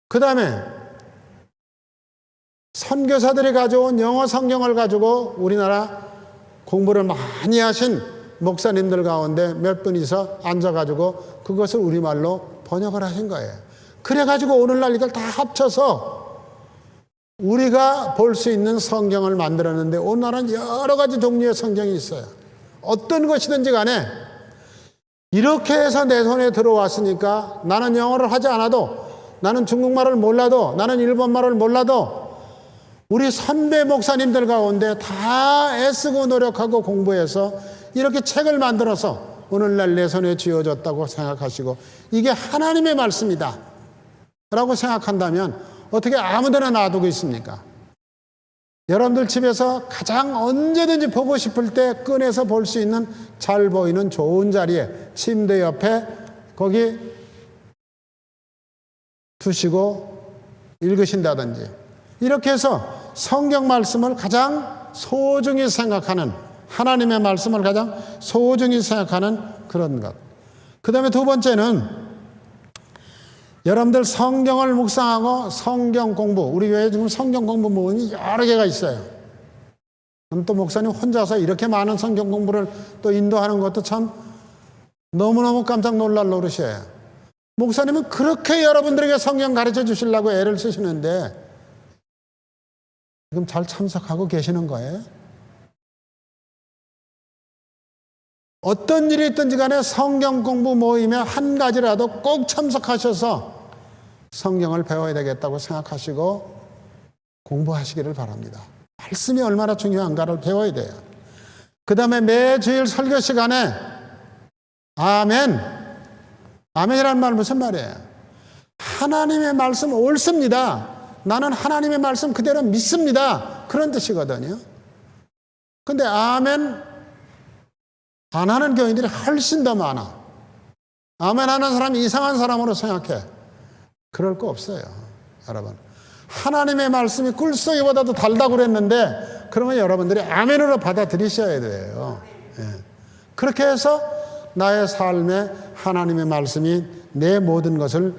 그 다음에 선교사들이 가져온 영어 성경을 가지고 우리나라 공부를 많이 하신 목사님들 가운데 몇 분이서 앉아가지고 그것을 우리말로 번역을 하신 거예요. 그래가지고 오늘날 이걸 다 합쳐서 우리가 볼 수 있는 성경을 만들었는데 오늘날은 여러 가지 종류의 성경이 있어요. 어떤 것이든지 간에 이렇게 해서 내 손에 들어왔으니까 나는 영어를 하지 않아도, 나는 중국말을 몰라도, 나는 일본말을 몰라도 우리 선배 목사님들 가운데 다 애쓰고 노력하고 공부해서 이렇게 책을 만들어서 오늘날 내 손에 쥐어졌다고 생각하시고 이게 하나님의 말씀이다 라고 생각한다면 어떻게 아무데나 놔두고 있습니까? 여러분들 집에서 가장 언제든지 보고 싶을 때 꺼내서 볼 수 있는 잘 보이는 좋은 자리에 침대 옆에 거기 두시고 읽으신다든지 이렇게 해서 성경 말씀을 가장 소중히 생각하는, 하나님의 말씀을 가장 소중히 생각하는 그런 것. 그 다음에 두 번째는 여러분들 성경을 묵상하고 성경 공부, 우리 교회에 지금 성경 공부 모임이 여러 개가 있어요. 또 목사님 혼자서 이렇게 많은 성경 공부를 또 인도하는 것도 참 너무너무 깜짝 놀랄 노릇이에요. 목사님은 그렇게 여러분들에게 성경 가르쳐 주시려고 애를 쓰시는데 지금 잘 참석하고 계시는 거예요? 어떤 일이 있든지 간에 성경 공부 모임에 한 가지라도 꼭 참석하셔서 성경을 배워야 되겠다고 생각하시고 공부하시기를 바랍니다. 말씀이 얼마나 중요한가를 배워야 돼요. 그 다음에 매주일 설교 시간에 아멘, 아멘이라는 말 무슨 말이에요? 하나님의 말씀 옳습니다. 나는 하나님의 말씀 그대로 믿습니다. 그런 뜻이거든요. 근데 아멘 안 하는 교인들이 훨씬 더 많아. 아멘 하는 사람이 이상한 사람으로 생각해. 그럴 거 없어요, 여러분. 하나님의 말씀이 꿀송이보다도 달다고 그랬는데 그러면 여러분들이 아멘으로 받아들이셔야 돼요. 예. 그렇게 해서 나의 삶에 하나님의 말씀이 내 모든 것을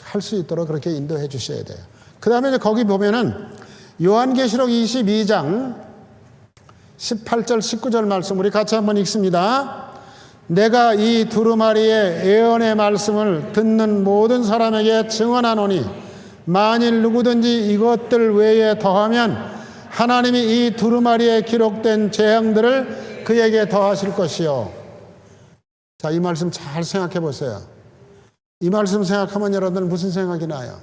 할 수 있도록 그렇게 인도해 주셔야 돼요. 그 다음에 이제 거기 보면은 요한계시록 22장 18절 19절 말씀 우리 같이 한번 읽습니다. 내가 이 두루마리의 예언의 말씀을 듣는 모든 사람에게 증언하노니 만일 누구든지 이것들 외에 더하면 하나님이 이 두루마리에 기록된 재앙들을 그에게 더하실 것이요. 자, 이 말씀 잘 생각해 보세요. 이 말씀 생각하면 여러분들 무슨 생각이 나요?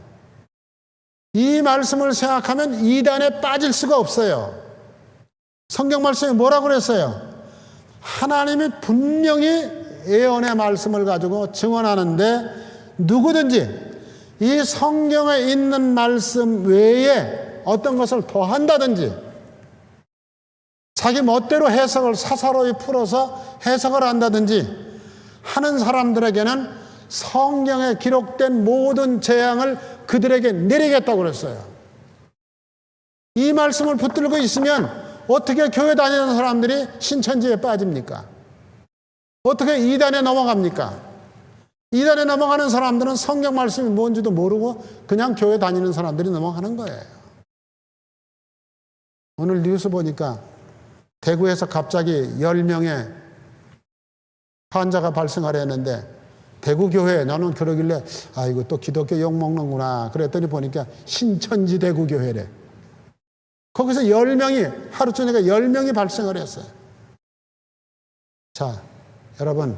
이 말씀을 생각하면 이단에 빠질 수가 없어요. 성경 말씀이 뭐라고 그랬어요? 하나님이 분명히 예언의 말씀을 가지고 증언하는데 누구든지 이 성경에 있는 말씀 외에 어떤 것을 더한다든지 자기 멋대로 해석을 사사로이 풀어서 해석을 한다든지 하는 사람들에게는 성경에 기록된 모든 재앙을 그들에게 내리겠다고 그랬어요. 이 말씀을 붙들고 있으면 어떻게 교회 다니는 사람들이 신천지에 빠집니까? 어떻게 이단에 넘어갑니까? 이단에 넘어가는 사람들은 성경 말씀이 뭔지도 모르고 그냥 교회 다니는 사람들이 넘어가는 거예요. 오늘 뉴스 보니까 대구에서 갑자기 10명의 환자가 발생하려 했는데 대구 교회, 나는 그러길래 이거 또 기독교 욕먹는구나 그랬더니 보니까 신천지 대구 교회래. 거기서 10명이 하루 저녁에 10명이 발생을 했어요. 자, 여러분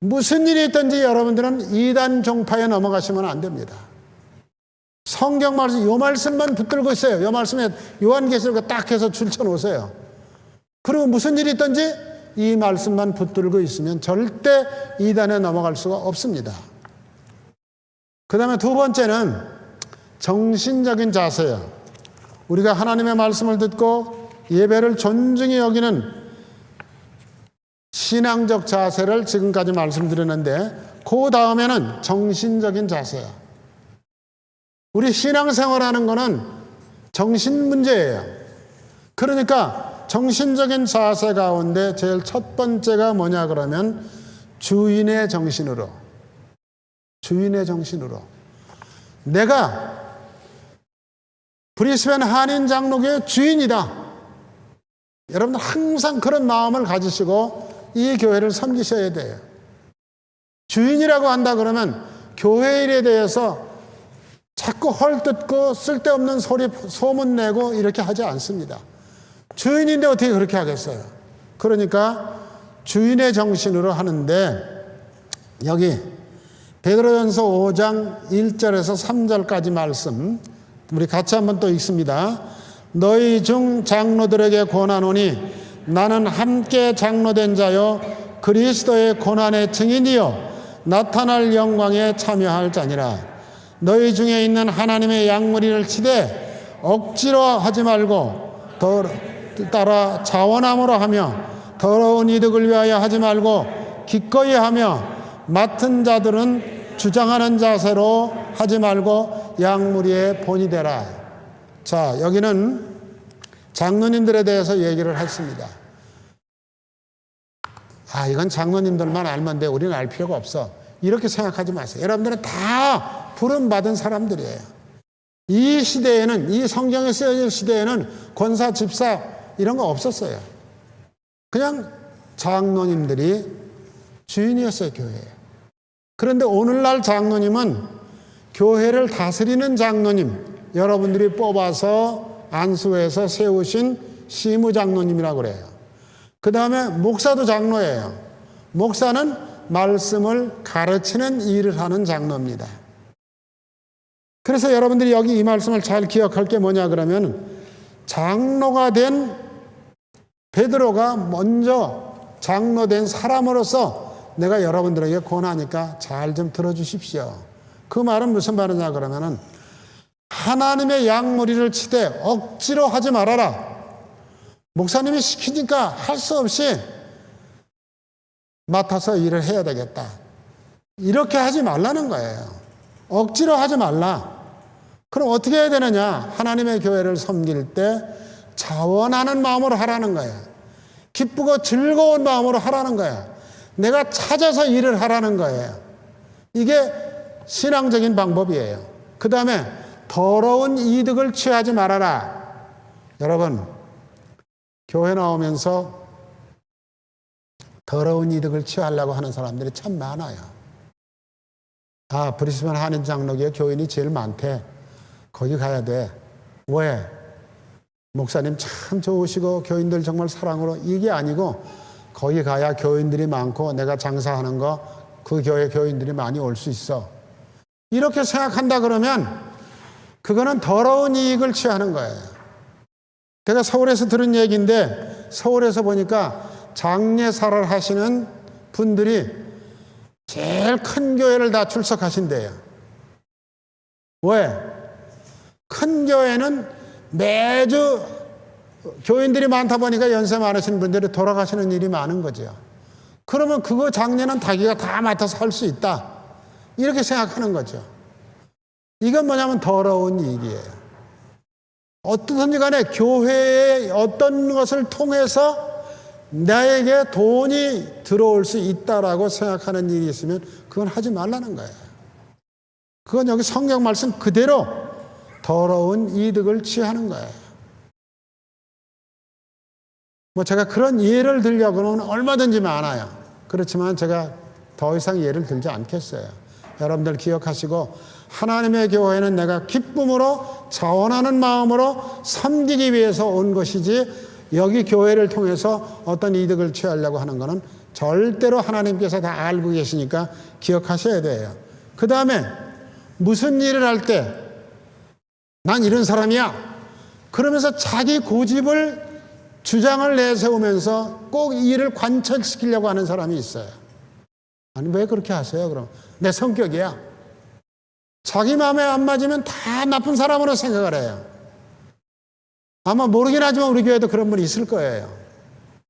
무슨 일이 있든지 여러분들은 이단 종파에 넘어가시면 안 됩니다. 성경 말씀, 요 말씀만 붙들고 있어요. 요 말씀에 요한계시록에 딱 해서 줄쳐 놓으세요. 그리고 무슨 일이 있든지 이 말씀만 붙들고 있으면 절대 이단에 넘어갈 수가 없습니다. 그 다음에 두 번째는 정신적인 자세예요. 우리가 하나님의 말씀을 듣고 예배를 존중히 여기는 신앙적 자세를 지금까지 말씀드렸는데 그 다음에는 정신적인 자세예요. 우리 신앙생활하는 거는 정신 문제예요. 그러니까 정신적인 자세 가운데 제일 첫 번째가 뭐냐 그러면 주인의 정신으로 내가 브리스벤 한인 장로교의 주인이다. 여러분들 항상 그런 마음을 가지시고 이 교회를 섬기셔야 돼요. 주인이라고 한다 그러면 교회 일에 대해서 자꾸 헐뜯고 쓸데없는 소문 내고 이렇게 하지 않습니다. 주인인데 어떻게 그렇게 하겠어요? 그러니까 주인의 정신으로 하는데, 여기 베드로전서 5장 1절에서 3절까지 말씀 우리 같이 한번 또 읽습니다. 너희 중 장로들에게 권하노니 나는 함께 장로된 자요 그리스도의 고난의 증인이요 나타날 영광에 참여할 자니라. 너희 중에 있는 하나님의 양무리를 치되 억지로 하지 말고 따라 자원함으로 하며 더러운 이득을 위하여 하지 말고 기꺼이 하며 맡은 자들은 주장하는 자세로 하지 말고 양무리의 본이 되라. 자, 여기는 장로님들에 대해서 얘기를 했습니다. 이건 장로님들만 알면 돼, 우리는 알 필요가 없어, 이렇게 생각하지 마세요. 여러분들은 다 부름받은 사람들이에요. 이 시대에는, 이 성경에 쓰여진 시대에는 권사, 집사 이런 거 없었어요. 그냥 장로님들이 주인이었어요, 교회에. 그런데 오늘날 장로님은 교회를 다스리는 장로님, 여러분들이 뽑아서 안수해서 세우신 시무장로님이라고 그래요. 그 다음에 목사도 장로예요. 목사는 말씀을 가르치는 일을 하는 장로입니다. 그래서 여러분들이 여기 이 말씀을 잘 기억할 게 뭐냐 그러면, 장로가 된 베드로가 먼저 장로된 사람으로서 내가 여러분들에게 권하니까 잘 좀 들어주십시오. 그 말은 무슨 말이냐 그러면은, 하나님의 양무리를 치되 억지로 하지 말아라. 목사님이 시키니까 할 수 없이 맡아서 일을 해야 되겠다, 이렇게 하지 말라는 거예요. 억지로 하지 말라. 그럼 어떻게 해야 되느냐? 하나님의 교회를 섬길 때 자원하는 마음으로 하라는 거예요. 기쁘고 즐거운 마음으로 하라는 거예요. 내가 찾아서 일을 하라는 거예요. 이게 신앙적인 방법이에요. 그 다음에 더러운 이득을 취하지 말아라. 여러분, 교회 나오면서 더러운 이득을 취하려고 하는 사람들이 참 많아요. 브리스번 한인 장로교회 교인이 제일 많대, 거기 가야 돼. 왜? 목사님 참 좋으시고 교인들 정말 사랑으로, 이게 아니고 거기 가야 교인들이 많고 내가 장사하는 거 그 교회 교인들이 많이 올 수 있어, 이렇게 생각한다 그러면 그거는 더러운 이익을 취하는 거예요. 제가 서울에서 들은 얘기인데, 서울에서 보니까 장례사를 하시는 분들이 제일 큰 교회를 다 출석하신대요. 왜? 큰 교회는 매주 교인들이 많다 보니까 연세 많으신 분들이 돌아가시는 일이 많은 거죠. 그러면 그거 장례는 자기가 다 맡아서 할 수 있다, 이렇게 생각하는 거죠. 이건 뭐냐면 더러운 이익이에요. 어떻든지 간에 교회의 어떤 것을 통해서 나에게 돈이 들어올 수 있다라고 생각하는 일이 있으면 그건 하지 말라는 거예요. 그건 여기 성경 말씀 그대로 더러운 이득을 취하는 거예요. 제가 그런 예를 들려고는 얼마든지 많아요. 그렇지만 제가 더 이상 예를 들지 않겠어요. 여러분들 기억하시고, 하나님의 교회는 내가 기쁨으로 자원하는 마음으로 섬기기 위해서 온 것이지, 여기 교회를 통해서 어떤 이득을 취하려고 하는 것은 절대로 하나님께서 다 알고 계시니까 기억하셔야 돼요. 그 다음에 무슨 일을 할 때 난 이런 사람이야 그러면서 자기 고집을, 주장을 내세우면서 꼭 이 일을 관철시키려고 하는 사람이 있어요. 아니, 왜 그렇게 하세요? 그럼 내 성격이야. 자기 마음에 안 맞으면 다 나쁜 사람으로 생각을 해요. 아마 모르긴 하지만 우리 교회도 그런 분이 있을 거예요.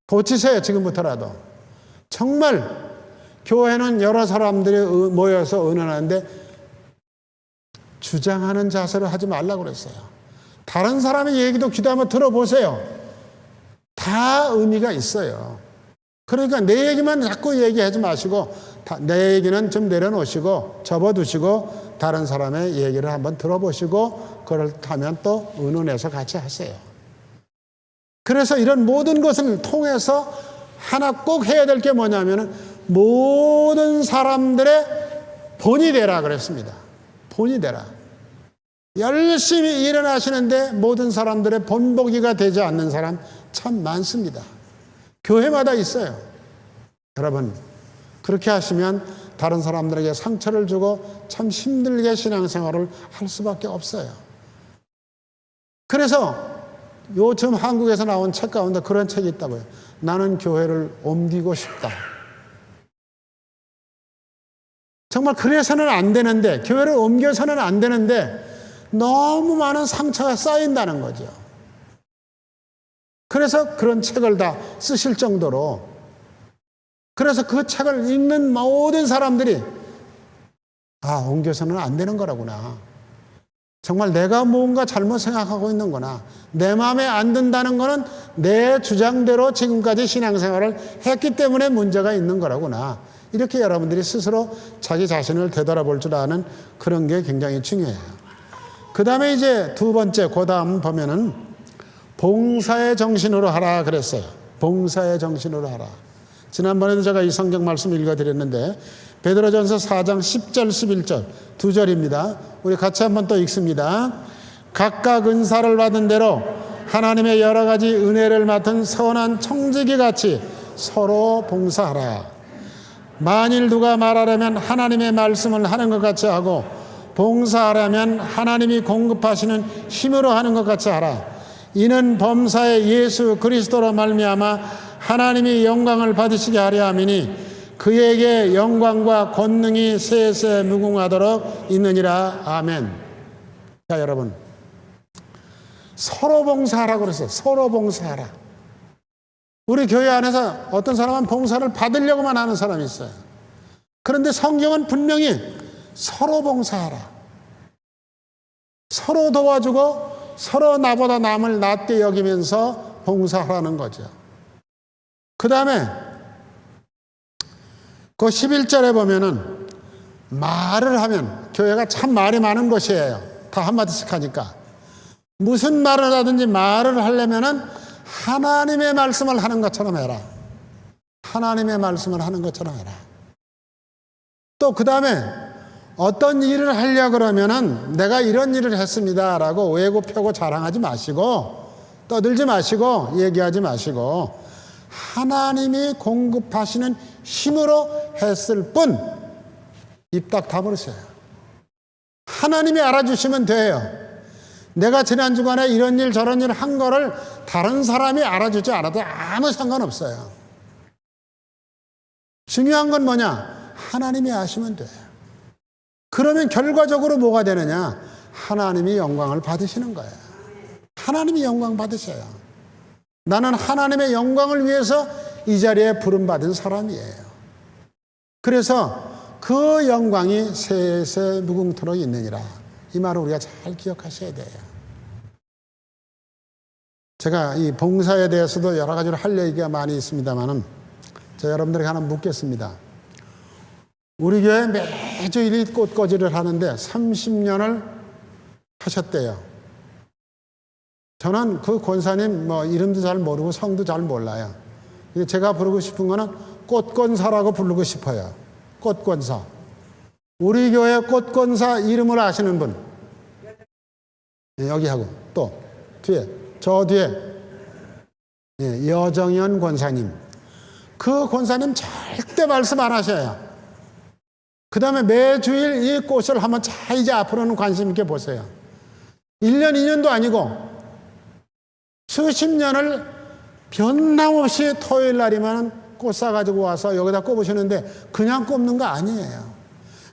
고치세요, 지금부터라도. 정말 교회는 여러 사람들이 모여서 의논하는데 주장하는 자세로 하지 말라고 그랬어요. 다른 사람의 얘기도 귀도 한번 들어보세요. 다 의미가 있어요. 그러니까 내 얘기만 자꾸 얘기하지 마시고 내 얘기는 좀 내려놓으시고 접어두시고 다른 사람의 얘기를 한번 들어보시고 그렇다면 또 의논해서 같이 하세요. 그래서 이런 모든 것을 통해서 하나 꼭 해야 될 게 뭐냐면 모든 사람들의 본이 되라 그랬습니다. 본이 되라. 열심히 일을 하시는데 모든 사람들의 본보기가 되지 않는 사람 참 많습니다. 교회마다 있어요. 여러분, 그렇게 하시면 다른 사람들에게 상처를 주고 참 힘들게 신앙생활을 할 수밖에 없어요. 그래서 요즘 한국에서 나온 책 가운데 그런 책이 있다고요. 나는 교회를 옮기고 싶다. 정말 그래서는 안 되는데, 교회를 옮겨서는 안 되는데 너무 많은 상처가 쌓인다는 거죠. 그래서 그런 책을 다 쓰실 정도로, 그래서 그 책을 읽는 모든 사람들이 옮겨서는 안 되는 거라구나. 정말 내가 뭔가 잘못 생각하고 있는 거나, 내 마음에 안 든다는 거는 내 주장대로 지금까지 신앙생활을 했기 때문에 문제가 있는 거라구나. 이렇게 여러분들이 스스로 자기 자신을 되돌아볼 줄 아는 그런 게 굉장히 중요해요. 그 다음에 이제 두 번째, 그 다음 보면은 봉사의 정신으로 하라 그랬어요. 봉사의 정신으로 하라. 지난번에도 제가 이 성경 말씀 읽어드렸는데, 베드로전서 4장 10절 11절 두 절입니다. 우리 같이 한번 또 읽습니다. 각각 은사를 받은 대로 하나님의 여러 가지 은혜를 맡은 선한 청지기 같이 서로 봉사하라. 만일 누가 말하려면 하나님의 말씀을 하는 것 같이 하고, 봉사하려면 하나님이 공급하시는 힘으로 하는 것 같이 하라. 이는 범사의 예수 그리스도로 말미암아 하나님이 영광을 받으시게 하려 함이니 그에게 영광과 권능이 세세 무궁하도록 있느니라. 아멘. 자, 여러분, 서로 봉사하라고 그랬어요. 서로 봉사하라. 우리 교회 안에서 어떤 사람은 봉사를 받으려고만 하는 사람이 있어요. 그런데 성경은 분명히 서로 봉사하라. 서로 도와주고 서로 나보다 남을 낮게 여기면서 봉사하라는 거죠. 그 다음에 그 11절에 보면은 말을 하면, 교회가 참 말이 많은 곳이에요. 다 한마디씩 하니까. 무슨 말을 하든지 말을 하려면은 하나님의 말씀을 하는 것처럼 해라. 하나님의 말씀을 하는 것처럼 해라. 또 그 다음에 어떤 일을 하려고 그러면은 내가 이런 일을 했습니다 라고 외고 펴고 자랑하지 마시고, 떠들지 마시고, 얘기하지 마시고, 하나님이 공급하시는 힘으로 했을 뿐, 입 딱 다물으세요. 하나님이 알아주시면 돼요. 내가 지난 주간에 이런 일 저런 일 한 거를 다른 사람이 알아주지 않아도 아무 상관없어요. 중요한 건 뭐냐? 하나님이 아시면 돼요. 그러면 결과적으로 뭐가 되느냐? 하나님이 영광을 받으시는 거예요. 하나님이 영광 받으셔요. 나는 하나님의 영광을 위해서 이 자리에 부름받은 사람이에요. 그래서 그 영광이 세세 무궁토록 있느니라. 이 말을 우리가 잘 기억하셔야 돼요. 제가 이 봉사에 대해서도 여러 가지로 할 얘기가 많이 있습니다만은, 제가 여러분들에게 하나 묻겠습니다. 우리 교회 매주 이 꽃꽂이를 하는데 30년을 하셨대요. 저는 그 권사님 이름도 잘 모르고 성도 잘 몰라요. 제가 부르고 싶은 거는 꽃권사라고 부르고 싶어요. 꽃권사. 우리 교회 꽃권사 이름을 아시는 분? 여기 하고 또 뒤에, 저 뒤에 여정현 권사님. 그 권사님 절대 말씀 안 하셔요. 그 다음에 매주일 이 꽃을 한번 잘 이제 앞으로는 관심 있게 보세요. 1년, 2년도 아니고 수십 년을 변함없이 토요일 날이면 꽃 사가지고 와서 여기다 꼽으시는데, 그냥 꼽는 거 아니에요.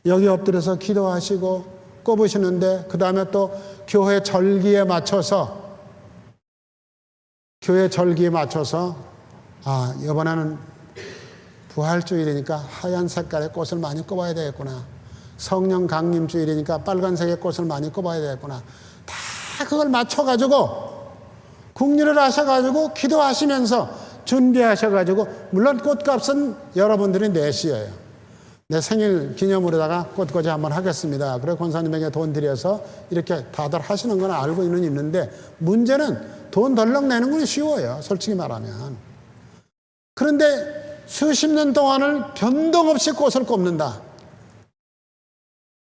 여기 엎드려서 기도하시고 꼽으시는데, 그 다음에 또 교회 절기에 맞춰서 이번에는 부활주일이니까 하얀 색깔의 꽃을 많이 꼽아야 되겠구나. 성령 강림주일이니까 빨간색의 꽃을 많이 꼽아야 되겠구나. 다 그걸 맞춰가지고 국리를 하셔가지고 기도하시면서 준비하셔가지고, 물론 꽃값은 여러분들이 내시어요. 내 생일 기념으로다가 꽃꽂이 한번 하겠습니다. 그래 권사님에게 돈 드려서 이렇게 다들 하시는 건 알고는 있는데, 문제는 돈 덜렁 내는 건 쉬워요. 솔직히 말하면. 그런데 수십 년 동안을 변동 없이 꽃을 꼽는다.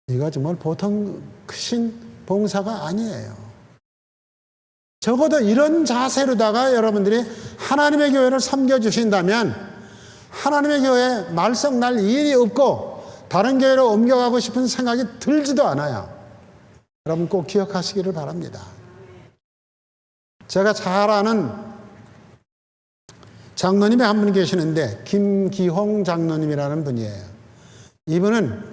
이거 정말 보통 크신 봉사가 아니에요. 적어도 이런 자세로다가 여러분들이 하나님의 교회를 섬겨주신다면 하나님의 교회에 말썽 날 일이 없고 다른 교회로 옮겨가고 싶은 생각이 들지도 않아요. 여러분 꼭 기억하시기를 바랍니다. 제가 잘 아는 장로님이 한 분 계시는데 김기홍 장로님이라는 분이에요. 이분은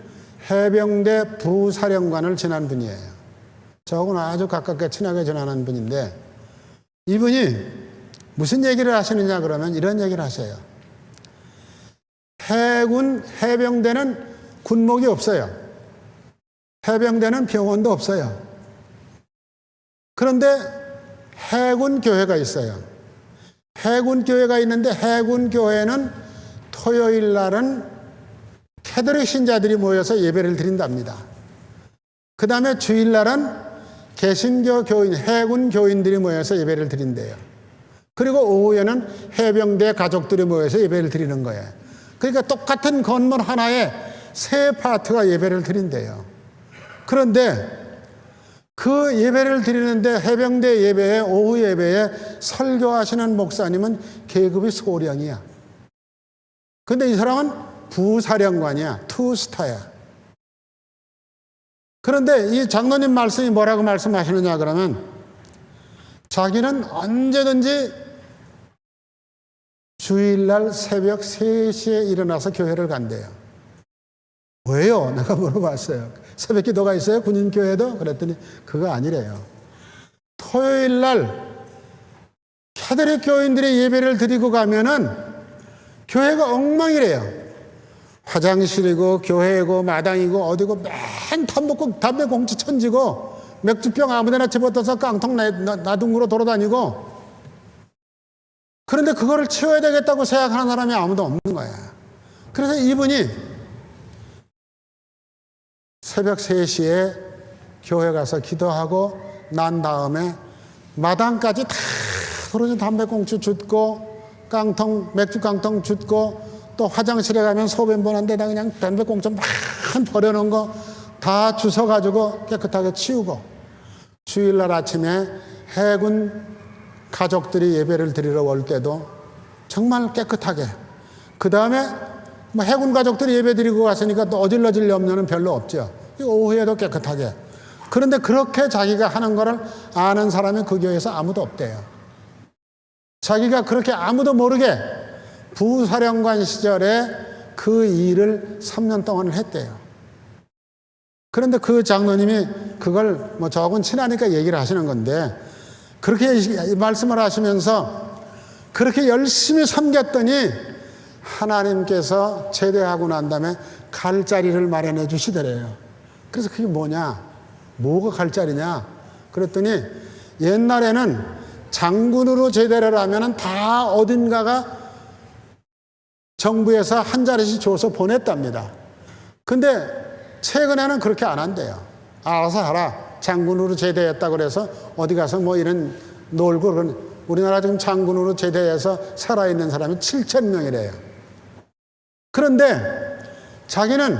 해병대 부사령관을 지낸 분이에요. 저하고는 아주 가깝게 친하게 지내는 분인데 이분이 무슨 얘기를 하시느냐 그러면 이런 얘기를 하세요. 해병대는 군목이 없어요. 해병대는 병원도 없어요. 그런데 해군 교회가 있어요. 해군 교회가 있는데 해군 교회는 토요일 날은 캐톨릭 신자들이 모여서 예배를 드린답니다. 그 다음에 주일 날은 개신교 교인, 해군 교인들이 모여서 예배를 드린대요. 그리고 오후에는 해병대 가족들이 모여서 예배를 드리는 거예요. 그러니까 똑같은 건물 하나에 세 파트가 예배를 드린대요. 그런데 그 예배를 드리는데 해병대 예배에 오후 예배에 설교하시는 목사님은 계급이 소령이야. 근데 이 사람은 부사령관이야. 투스타야. 그런데 이 장로님 말씀이 뭐라고 말씀하시느냐 그러면 자기는 언제든지 주일날 새벽 3시에 일어나서 교회를 간대요. 왜요? 내가 물어봤어요. 새벽 기도가 있어요? 군인교회도? 그랬더니 그거 아니래요. 토요일날 캐톨릭 교인들이 예배를 드리고 가면은 교회가 엉망이래요. 화장실이고 교회고 마당이고 어디고 맨 담배 공치 천지고 맥주병 아무데나 집어넣어서 깡통 나둥으로 돌아다니고 그런데 그거를 치워야 되겠다고 생각하는 사람이 아무도 없는 거야. 그래서 이분이 새벽 3시에 교회 가서 기도하고 난 다음에 마당까지 다 떨어진 담배꽁초 줍고 맥주 깡통 줍고 또 화장실에 가면 소변 보는 데다 그냥 담배꽁초 막 버려놓은 거 다 주워가지고 깨끗하게 치우고 주일날 아침에 해군 가족들이 예배를 드리러 올 때도 정말 깨끗하게 그 다음에 뭐 해군 가족들이 예배 드리고 갔으니까 또 어질러질 염려는 별로 없죠. 오후에도 깨끗하게. 그런데 그렇게 자기가 하는 거를 아는 사람이 그 교회에서 아무도 없대요. 자기가 그렇게 아무도 모르게 부사령관 시절에 그 일을 3년 동안 했대요. 그런데 그 장로님이 그걸 뭐 저하고는 친하니까 얘기를 하시는 건데 그렇게 말씀을 하시면서 그렇게 열심히 섬겼더니 하나님께서 제대하고 난 다음에 갈 자리를 마련해 주시더래요. 그래서 그게 뭐냐? 뭐가 갈 자리냐? 그랬더니 옛날에는 장군으로 제대를 하면은 다 어딘가가 정부에서 한 자리씩 줘서 보냈답니다. 근데 최근에는 그렇게 안 한대요. 알아서 하라. 장군으로 제대했다 그래서 어디 가서 뭐 이런 놀고 그런 우리나라 지금 장군으로 제대해서 살아있는 사람이 7,000명이래요. 그런데 자기는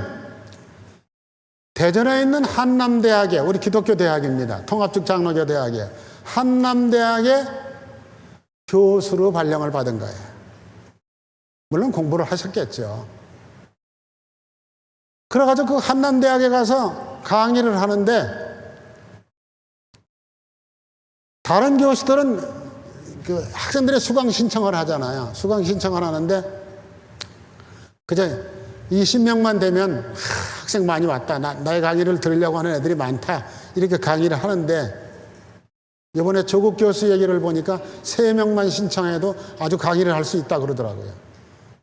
대전에 있는 한남대학에 우리 기독교 대학입니다. 통합적 장로교 대학에 한남대학에 교수로 발령을 받은 거예요. 물론 공부를 하셨겠죠. 그래가지고 그 한남대학에 가서 강의를 하는데 다른 교수들은 그 학생들의 수강 신청을 하잖아요. 수강 신청을 하는데 그저 20명만 되면 학생 많이 왔다. 나의 강의를 들으려고 하는 애들이 많다. 이렇게 강의를 하는데 이번에 조국 교수 얘기를 보니까 3명만 신청해도 아주 강의를 할 수 있다 그러더라고요.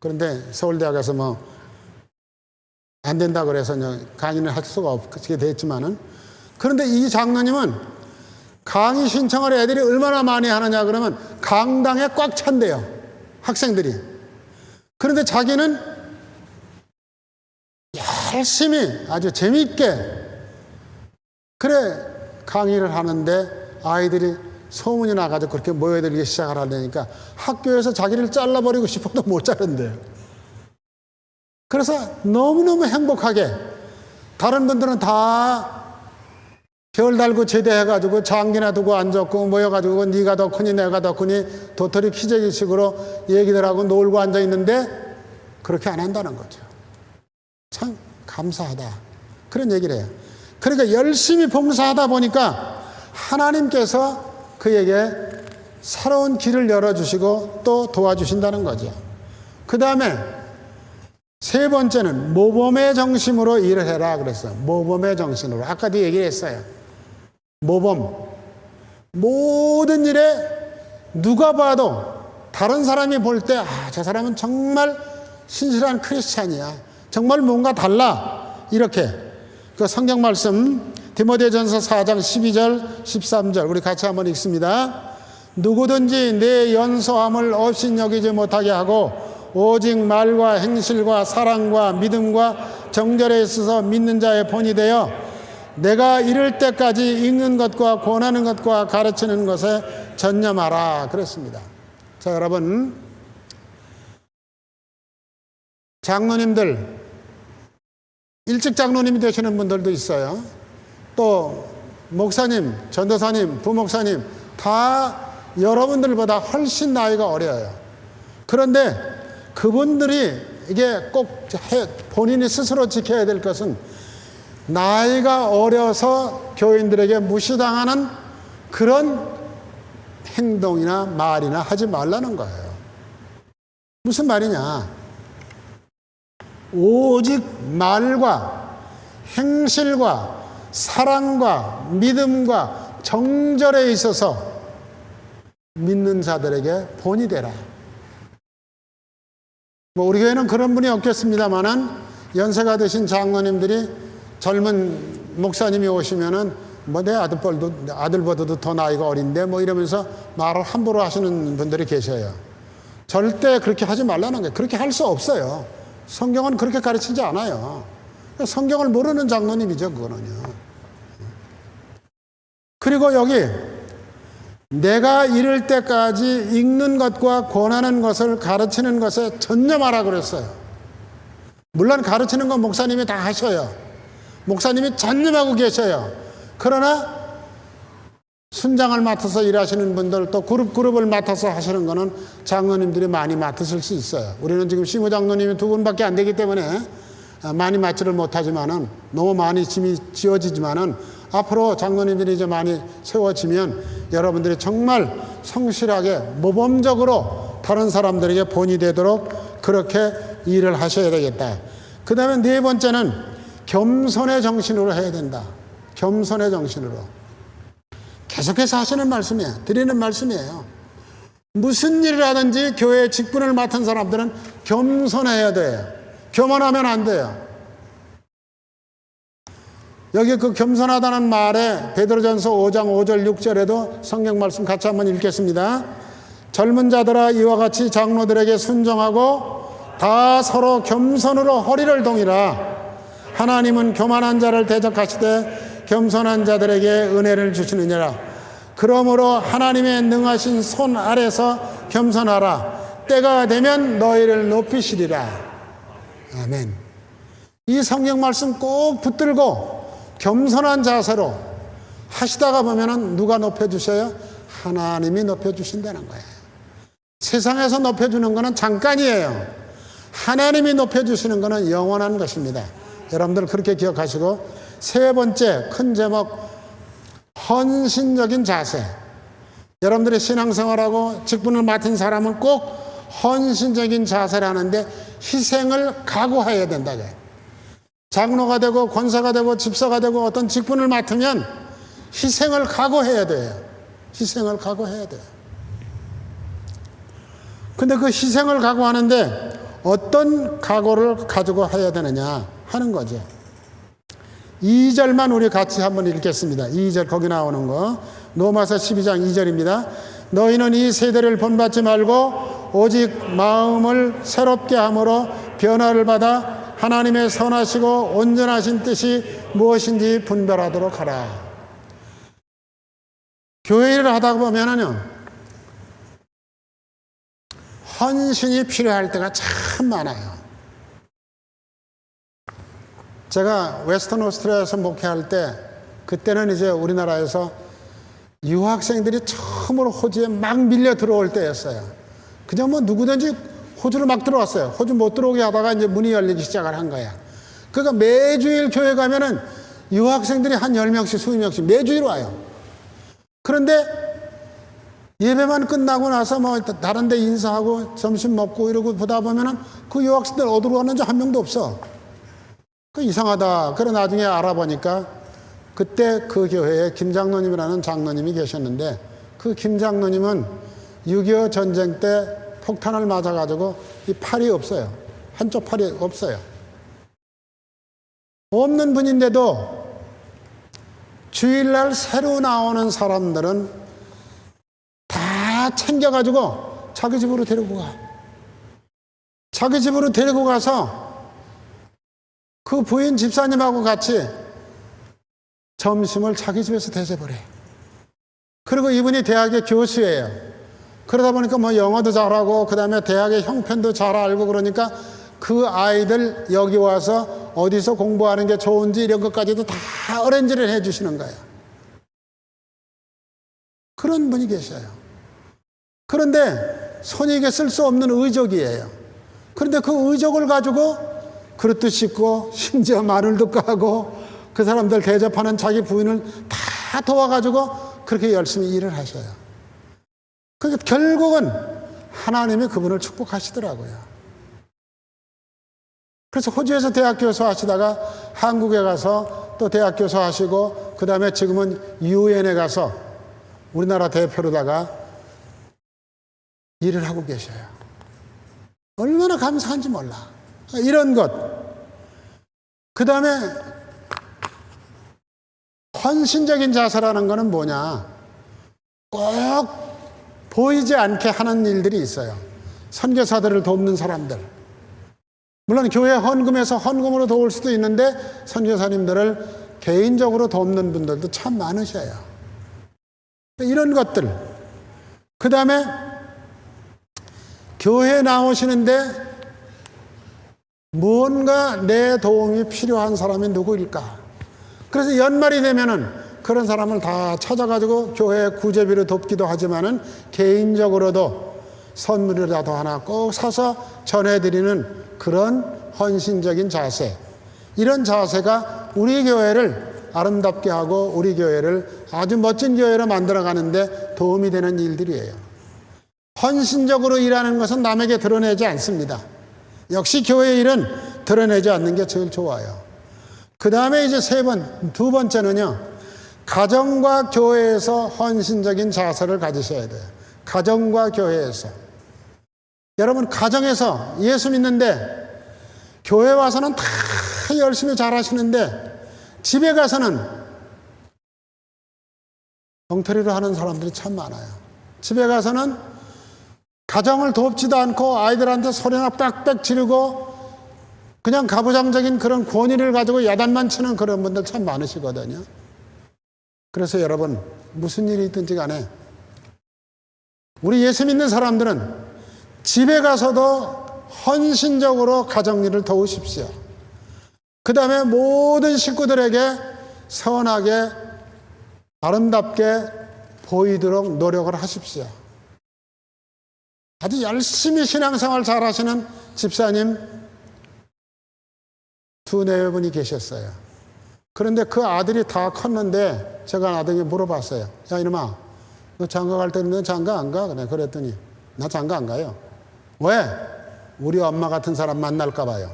그런데 서울대학에서 뭐 안 된다 그래서 강의는 할 수가 없게 됐지만은 그런데 이 장로님은 강의 신청을 애들이 얼마나 많이 하느냐 그러면 강당에 꽉 찬대요. 학생들이. 그런데 자기는 열심히 아주 재미있게 그래 강의를 하는데 아이들이 소문이 나가지고 그렇게 모여들기 시작을 하려니까 학교에서 자기를 잘라버리고 싶어도 못 자른대요. 그래서 너무너무 행복하게 다른 분들은 다 별 달고 제대해가지고 장기나 두고 앉았고 모여가지고 네가 더 크니 내가 더 크니 도토리 키재기식으로 얘기들 하고 놀고 앉아있는데 그렇게 안 한다는 거죠. 참 감사하다. 그런 얘기를 해요. 그러니까 열심히 봉사하다 보니까 하나님께서 그에게 새로운 길을 열어주시고 또 도와주신다는 거죠. 그 다음에 세 번째는 모범의 정신으로 일을 해라 그랬어요. 모범의 정신으로. 아까도 얘기를 했어요. 모범. 모든 일에 누가 봐도 다른 사람이 볼 때 저 사람은 정말 신실한 크리스찬이야. 정말 뭔가 달라. 이렇게. 그 성경 말씀 디모데전서 4장 12절 13절 우리 같이 한번 읽습니다. 누구든지 내 연소함을 업신여기지 못하게 하고 오직 말과 행실과 사랑과 믿음과 정절에 있어서 믿는 자의 본이 되어 내가 이를 때까지 읽는 것과 권하는 것과 가르치는 것에 전념하라 그랬습니다. 자, 여러분, 장로님들, 일찍 장로님이 되시는 분들도 있어요. 또 목사님, 전도사님, 부목사님 다 여러분들보다 훨씬 나이가 어려요. 그런데 그분들이 이게 꼭 본인이 스스로 지켜야 될 것은 나이가 어려서 교인들에게 무시당하는 그런 행동이나 말이나 하지 말라는 거예요. 무슨 말이냐? 오직 말과 행실과 사랑과 믿음과 정절에 있어서 믿는 자들에게 본이 되라. 뭐 우리 교회는 그런 분이 없겠습니다만은 연세가 드신 장로님들이 젊은 목사님이 오시면은 뭐 내 아들보다도 더 나이가 어린데 뭐 이러면서 말을 함부로 하시는 분들이 계셔요. 절대 그렇게 하지 말라는 거예요. 그렇게 할 수 없어요. 성경은 그렇게 가르치지 않아요. 성경을 모르는 장로님이죠, 그거는요. 그리고 여기 내가 이를 때까지 읽는 것과 권하는 것을 가르치는 것에 전념하라 그랬어요. 물론 가르치는 건 목사님이 다 하셔요. 목사님이 전념하고 계셔요. 그러나 순장을 맡아서 일하시는 분들 또 그룹을 맡아서 하시는 거는 장로님들이 많이 맡으실 수 있어요. 우리는 지금 시무 장로님이 2분밖에 안 되기 때문에 많이 맡지를 못하지만은 너무 많이 짐이 지어지지만은 앞으로 장로님들이 이제 많이 세워지면 여러분들이 정말 성실하게 모범적으로 다른 사람들에게 본이 되도록 그렇게 일을 하셔야 되겠다. 그 다음에 네 번째는 겸손의 정신으로 해야 된다. 겸손의 정신으로. 계속해서 하시는 말씀이에요. 드리는 말씀이에요. 무슨 일을 하든지 교회 직분을 맡은 사람들은 겸손해야 돼요. 교만하면 안 돼요. 여기 그 겸손하다는 말에 베드로전서 5장 5절 6절에도 성경 말씀 같이 한번 읽겠습니다. 젊은 자들아 이와 같이 장로들에게 순종하고 다 서로 겸손으로 허리를 동이라. 하나님은 교만한 자를 대적하시되 겸손한 자들에게 은혜를 주시느니라. 그러므로 하나님의 능하신 손 아래서 겸손하라. 때가 되면 너희를 높이시리라. 아멘. 이 성경 말씀 꼭 붙들고 겸손한 자세로 하시다가 보면은 누가 높여주셔요? 하나님이 높여주신다는 거예요. 세상에서 높여주는 거는 잠깐이에요. 하나님이 높여주시는 거는 영원한 것입니다. 여러분들 그렇게 기억하시고, 세 번째 큰 제목, 헌신적인 자세. 여러분들이 신앙생활하고 직분을 맡은 사람은 꼭 헌신적인 자세를 하는데 희생을 각오해야 된다. 장로가 되고 권사가 되고 집사가 되고 어떤 직분을 맡으면 희생을 각오해야 돼요. 희생을 각오해야 돼요. 근데 그 희생을 각오하는데 어떤 각오를 가지고 해야 되느냐 하는 거죠. 2절만 우리 같이 한번 읽겠습니다. 2절 거기 나오는 거. 로마서 12장 2절입니다. 너희는 이 세대를 본받지 말고 오직 마음을 새롭게 함으로 변화를 받아 하나님의 선하시고 온전하신 뜻이 무엇인지 분별하도록 하라. 교회 일을 하다 보면은요, 헌신이 필요할 때가 참 많아요. 제가 웨스턴 오스트리아에서 목회할 때 그때는 이제 우리나라에서 유학생들이 처음으로 호주에 막 밀려 들어올 때였어요. 그냥 뭐 누구든지 호주로 막 들어왔어요. 호주 못 들어오게 하다가 이제 문이 열리기 시작을 한 거야. 그러니까 매주일 교회 가면은 유학생들이 한 10명씩, 20명씩 매주일 와요. 그런데 예배만 끝나고 나서 뭐 다른 데 인사하고 점심 먹고 이러고 보다 보면은 그 유학생들 어디로 갔는지 한 명도 없어. 그 이상하다. 그래 나중에 알아보니까 그때 그 교회에 김 장로님이라는 장로님이 계셨는데 그 김 장로님은 6.25 전쟁 때 폭탄을 맞아가지고 이 팔이 없어요. 한쪽 팔이 없어요. 없는 분인데도 주일날 새로 나오는 사람들은 다 챙겨가지고 자기 집으로 데리고 가. 자기 집으로 데리고 가서 그 부인 집사님하고 같이 점심을 자기 집에서 대접을 해. 그리고 이분이 대학의 교수예요. 그러다 보니까 뭐 영어도 잘하고 그 다음에 대학의 형편도 잘 알고 그러니까 그 아이들 여기 와서 어디서 공부하는 게 좋은지 이런 것까지도 다 어레인지를 해 주시는 거예요. 그런 분이 계셔요. 그런데 손익에 쓸 수 없는 의족이에요. 그런데 그 의족을 가지고 그릇도 씻고 심지어 마늘도 까고 그 사람들 대접하는 자기 부인을 다 도와가지고 그렇게 열심히 일을 하셔요. 그러니까 결국은 하나님이 그분을 축복하시더라고요. 그래서 호주에서 대학 교수 하시다가 한국에 가서 또 대학 교수 하시고 그 다음에 지금은 유엔에 가서 우리나라 대표로다가 일을 하고 계셔요. 얼마나 감사한지 몰라. 이런 것. 그 다음에 헌신적인 자세라는 거는 뭐냐. 꼭 보이지 않게 하는 일들이 있어요. 선교사들을 돕는 사람들. 물론 교회 헌금에서 헌금으로 도울 수도 있는데 선교사님들을 개인적으로 돕는 분들도 참 많으셔요. 이런 것들. 그 다음에 교회 나오시는데 무언가 내 도움이 필요한 사람이 누구일까? 그래서 연말이 되면은 그런 사람을 다 찾아가지고 교회 구제비로 돕기도 하지만은 개인적으로도 선물이라도 하나 꼭 사서 전해드리는 그런 헌신적인 자세. 이런 자세가 우리 교회를 아름답게 하고 우리 교회를 아주 멋진 교회로 만들어가는데 도움이 되는 일들이에요. 헌신적으로 일하는 것은 남에게 드러내지 않습니다. 역시 교회 일은 드러내지 않는 게 제일 좋아요. 그 다음에 이제 두 번째는요. 가정과 교회에서 헌신적인 자세를 가지셔야 돼요. 가정과 교회에서. 여러분 가정에서 예수 믿는데 교회 와서는 다 열심히 잘하시는데 집에 가서는 엉터리로 하는 사람들이 참 많아요. 집에 가서는 가정을 돕지도 않고 아이들한테 소리나 빽빽 지르고 그냥 가부장적인 그런 권위를 가지고 야단만 치는 그런 분들 참 많으시거든요. 그래서 여러분 무슨 일이 있든지 간에 우리 예수 믿는 사람들은 집에 가서도 헌신적으로 가정일을 도우십시오. 그 다음에 모든 식구들에게 선하게 아름답게 보이도록 노력을 하십시오. 아주 열심히 신앙생활 잘 하시는 집사님 2-4분이 계셨어요. 그런데 그 아들이 다 컸는데 제가 나중에 물어봤어요. 야 이놈아 너 장가 갈 때는 너 장가 안 가? 그랬더니 나 장가 안 가요. 왜? 우리 엄마 같은 사람 만날까 봐요.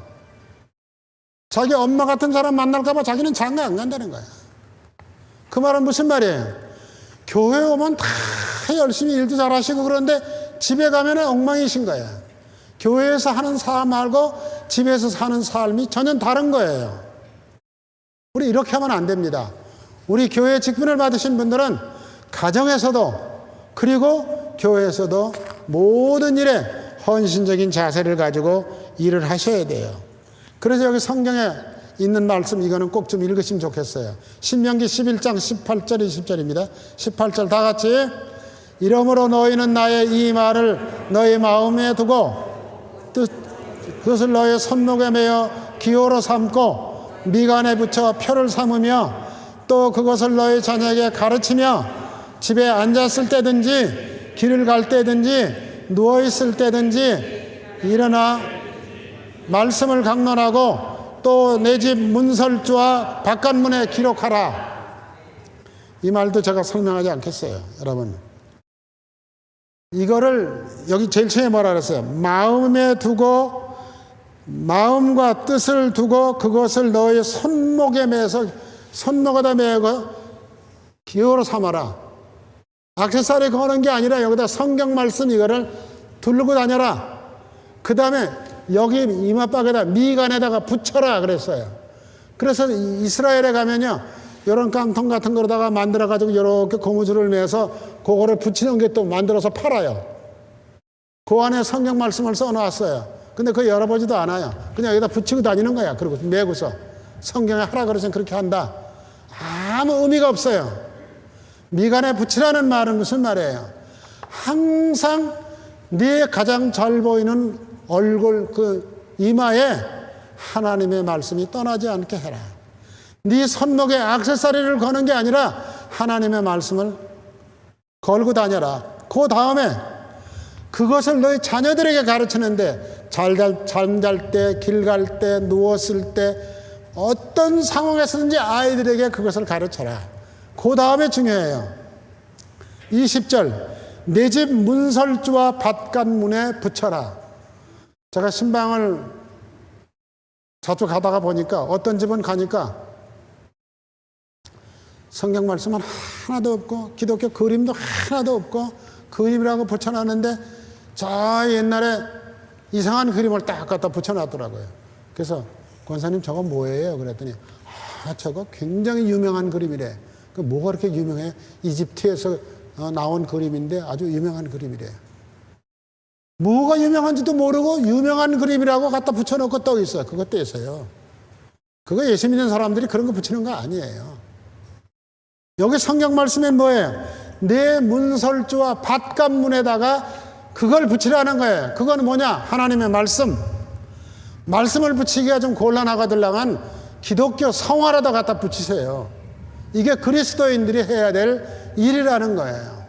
자기 엄마 같은 사람 만날까 봐 자기는 장가 안 간다는 거야. 그 말은 무슨 말이에요? 교회 오면 다 열심히 일도 잘하시고 그런데 집에 가면 엉망이신 거예요. 교회에서 하는 삶하고 집에서 사는 삶이 전혀 다른 거예요. 우리 이렇게 하면 안 됩니다. 우리 교회 직분을 받으신 분들은 가정에서도 그리고 교회에서도 모든 일에 헌신적인 자세를 가지고 일을 하셔야 돼요. 그래서 여기 성경에 있는 말씀 이거는 꼭 좀 읽으시면 좋겠어요. 신명기 11장 18절 20절입니다. 18절 다 같이 이러므로 너희는 나의 이 말을 너희 마음에 두고 그것을 너의 손목에 매어 기호로 삼고 미간에 붙여 표를 삼으며 또 그것을 너희 자녀에게 가르치며 집에 앉았을 때든지 길을 갈 때든지 누워있을 때든지 일어나 말씀을 강론하고 또 내 집 문설주와 바깥문에 기록하라. 이 말도 제가 설명하지 않겠어요. 여러분, 이거를 여기 제일 처음에 뭐라 그랬어요? 마음에 두고, 마음과 뜻을 두고 그것을 너의 손목에 매서, 손목에다 매고 기호로 삼아라. 액세서리 거는 게 아니라 여기다 성경 말씀 이거를 두르고 다녀라. 그 다음에 여기 이마박에다 미간에다가 붙여라 그랬어요. 그래서 이스라엘에 가면요, 이런 깡통 같은 거로다가 만들어 가지고 이렇게 고무줄을 매서 그거를 붙이는 게 또 만들어서 팔아요. 그 안에 성경 말씀을 써놓았어요. 근데 그거 열어보지도 않아요. 그냥 여기다 붙이고 다니는 거야. 그리고 매고서 성경에 하라 그러시면 그렇게 한다. 아무 의미가 없어요. 미간에 붙이라는 말은 무슨 말이에요? 항상 네 가장 잘 보이는 얼굴 그 이마에 하나님의 말씀이 떠나지 않게 해라. 네 손목에 액세서리를 거는 게 아니라 하나님의 말씀을 걸고 다녀라. 그 다음에 그것을 너희 자녀들에게 가르치는데 잠잘 때, 길 갈 때, 누웠을 때 어떤 상황에서든지 아이들에게 그것을 가르쳐라. 그 다음에 중요해요. 20절 내 집 문설주와 밭간문에 붙여라. 제가 신방을 자주 가다가 보니까 어떤 집은 가니까 성경 말씀은 하나도 없고 기독교 그림도 하나도 없고 그림이라고 붙여놨는데 저 옛날에 이상한 그림을 딱 갖다 붙여놨더라고요. 그래서 권사님 저거 뭐예요? 그랬더니 저거 굉장히 유명한 그림이래. 그 뭐가 그렇게 유명해? 이집트에서 나온 그림인데 아주 유명한 그림이래. 뭐가 유명한지도 모르고 유명한 그림이라고 갖다 붙여놓고 떠 있어요. 그것 떼서요. 그거 예수 믿는 사람들이 그런 거 붙이는 거 아니에요. 여기 성경 말씀에 뭐예요? 내 문설주와 밭간문에다가 그걸 붙이라는 거예요. 그건 뭐냐? 하나님의 말씀. 말씀을 붙이기가 좀 곤란하거들랑은 기독교 성화라도 갖다 붙이세요. 이게 그리스도인들이 해야 될 일이라는 거예요.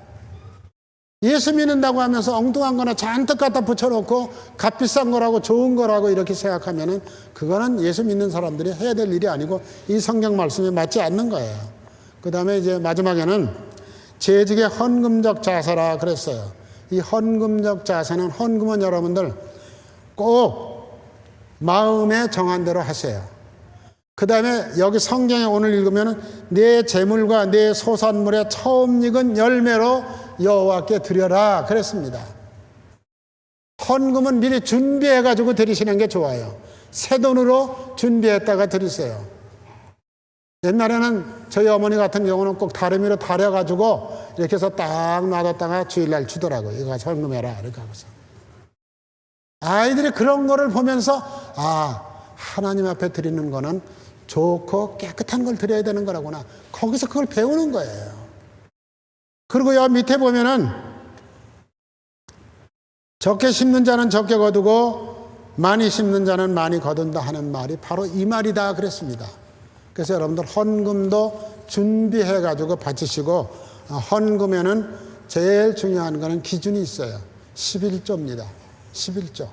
예수 믿는다고 하면서 엉뚱한 거나 잔뜩 갖다 붙여놓고 값비싼 거라고 좋은 거라고 이렇게 생각하면은 그거는 예수 믿는 사람들이 해야 될 일이 아니고 이 성경 말씀에 맞지 않는 거예요. 그 다음에 이제 마지막에는 재직의 헌금적 자세라 그랬어요. 이 헌금적 자세는 헌금은 여러분들 꼭 마음에 정한 대로 하세요. 그 다음에 여기 성경에 오늘 읽으면 내 재물과 내 소산물의 처음 익은 열매로 여호와께 드려라 그랬습니다. 헌금은 미리 준비해가지고 드리시는 게 좋아요. 새 돈으로 준비했다가 드리세요. 옛날에는 저희 어머니 같은 경우는 꼭 다리미로 다려가지고 이렇게 해서 딱 놔뒀다가 주일날 주더라고요. 이거 가서 헌금해라 이렇게 하고서. 아이들이 그런 거를 보면서 하나님 앞에 드리는 거는 좋고 깨끗한 걸 드려야 되는 거라구나. 거기서 그걸 배우는 거예요. 그리고 여 밑에 보면은 적게 심는 자는 적게 거두고 많이 심는 자는 많이 거둔다 하는 말이 바로 이 말이다 그랬습니다. 그래서 여러분들 헌금도 준비해 가지고 바치시고 헌금에는 제일 중요한 거는 기준이 있어요. 11조입니다. 11조.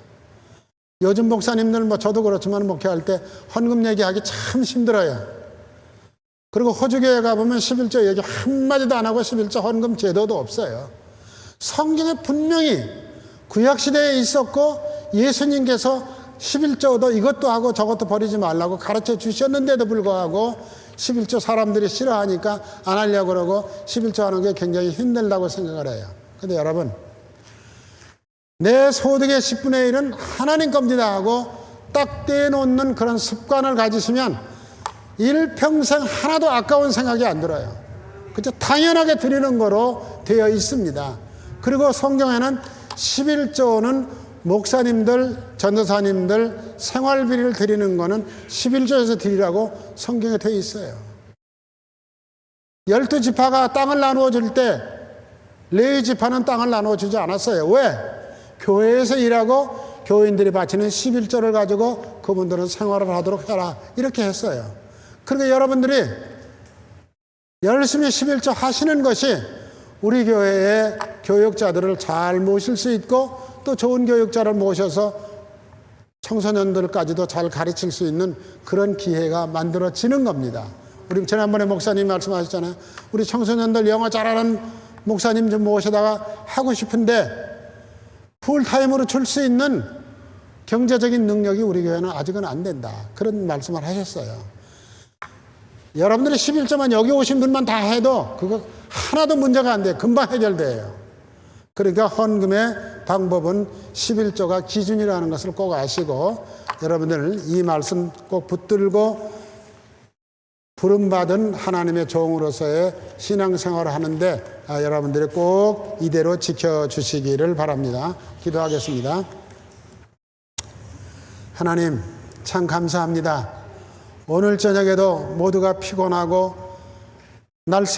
요즘 목사님들 저도 그렇지만 목회할 때 헌금 얘기하기 참 힘들어요. 그리고 호주교회 가보면 11조 얘기 한마디도 안 하고 11조 헌금 제도도 없어요. 성경에 분명히 구약시대에 있었고 예수님께서 11조도 이것도 하고 저것도 버리지 말라고 가르쳐 주셨는데도 불구하고 11조 사람들이 싫어하니까 안 하려고 그러고 11조 하는 게 굉장히 힘들다고 생각을 해요. 근데 여러분, 내 소득의 10분의 1은 하나님 겁니다 하고 딱 떼놓는 그런 습관을 가지시면 일평생 하나도 아까운 생각이 안 들어요. 그저 당연하게 드리는 거로 되어 있습니다. 그리고 성경에는 11조는 목사님들, 전도사님들 생활비를 드리는 거는 11조에서 드리라고 성경에 되어 있어요. 12지파가 땅을 나누어 줄 때 레위 지파는 땅을 나누어 주지 않았어요. 왜? 교회에서 일하고 교인들이 바치는 11조를 가지고 그분들은 생활을 하도록 해라 이렇게 했어요. 그러니까 여러분들이 열심히 11조 하시는 것이 우리 교회의 교육자들을 잘 모실 수 있고 또 좋은 교육자를 모셔서 청소년들까지도 잘 가르칠 수 있는 그런 기회가 만들어지는 겁니다. 우리 지난번에 목사님 말씀하셨잖아요. 우리 청소년들 영어 잘하는 목사님 좀 모셔다가 하고 싶은데 풀타임으로 줄 수 있는 경제적인 능력이 우리 교회는 아직은 안 된다. 그런 말씀을 하셨어요. 여러분들이 11조만 여기 오신 분만 다 해도 그거 하나도 문제가 안 돼요. 금방 해결돼요. 그러니까 헌금의 방법은 11조가 기준이라는 것을 꼭 아시고 여러분들 이 말씀 꼭 붙들고 부름받은 하나님의 종으로서의 신앙생활을 하는데 여러분들이 꼭 이대로 지켜주시기를 바랍니다. 기도하겠습니다. 하나님 참 감사합니다. 오늘 저녁에도 모두가 피곤하고 날씨가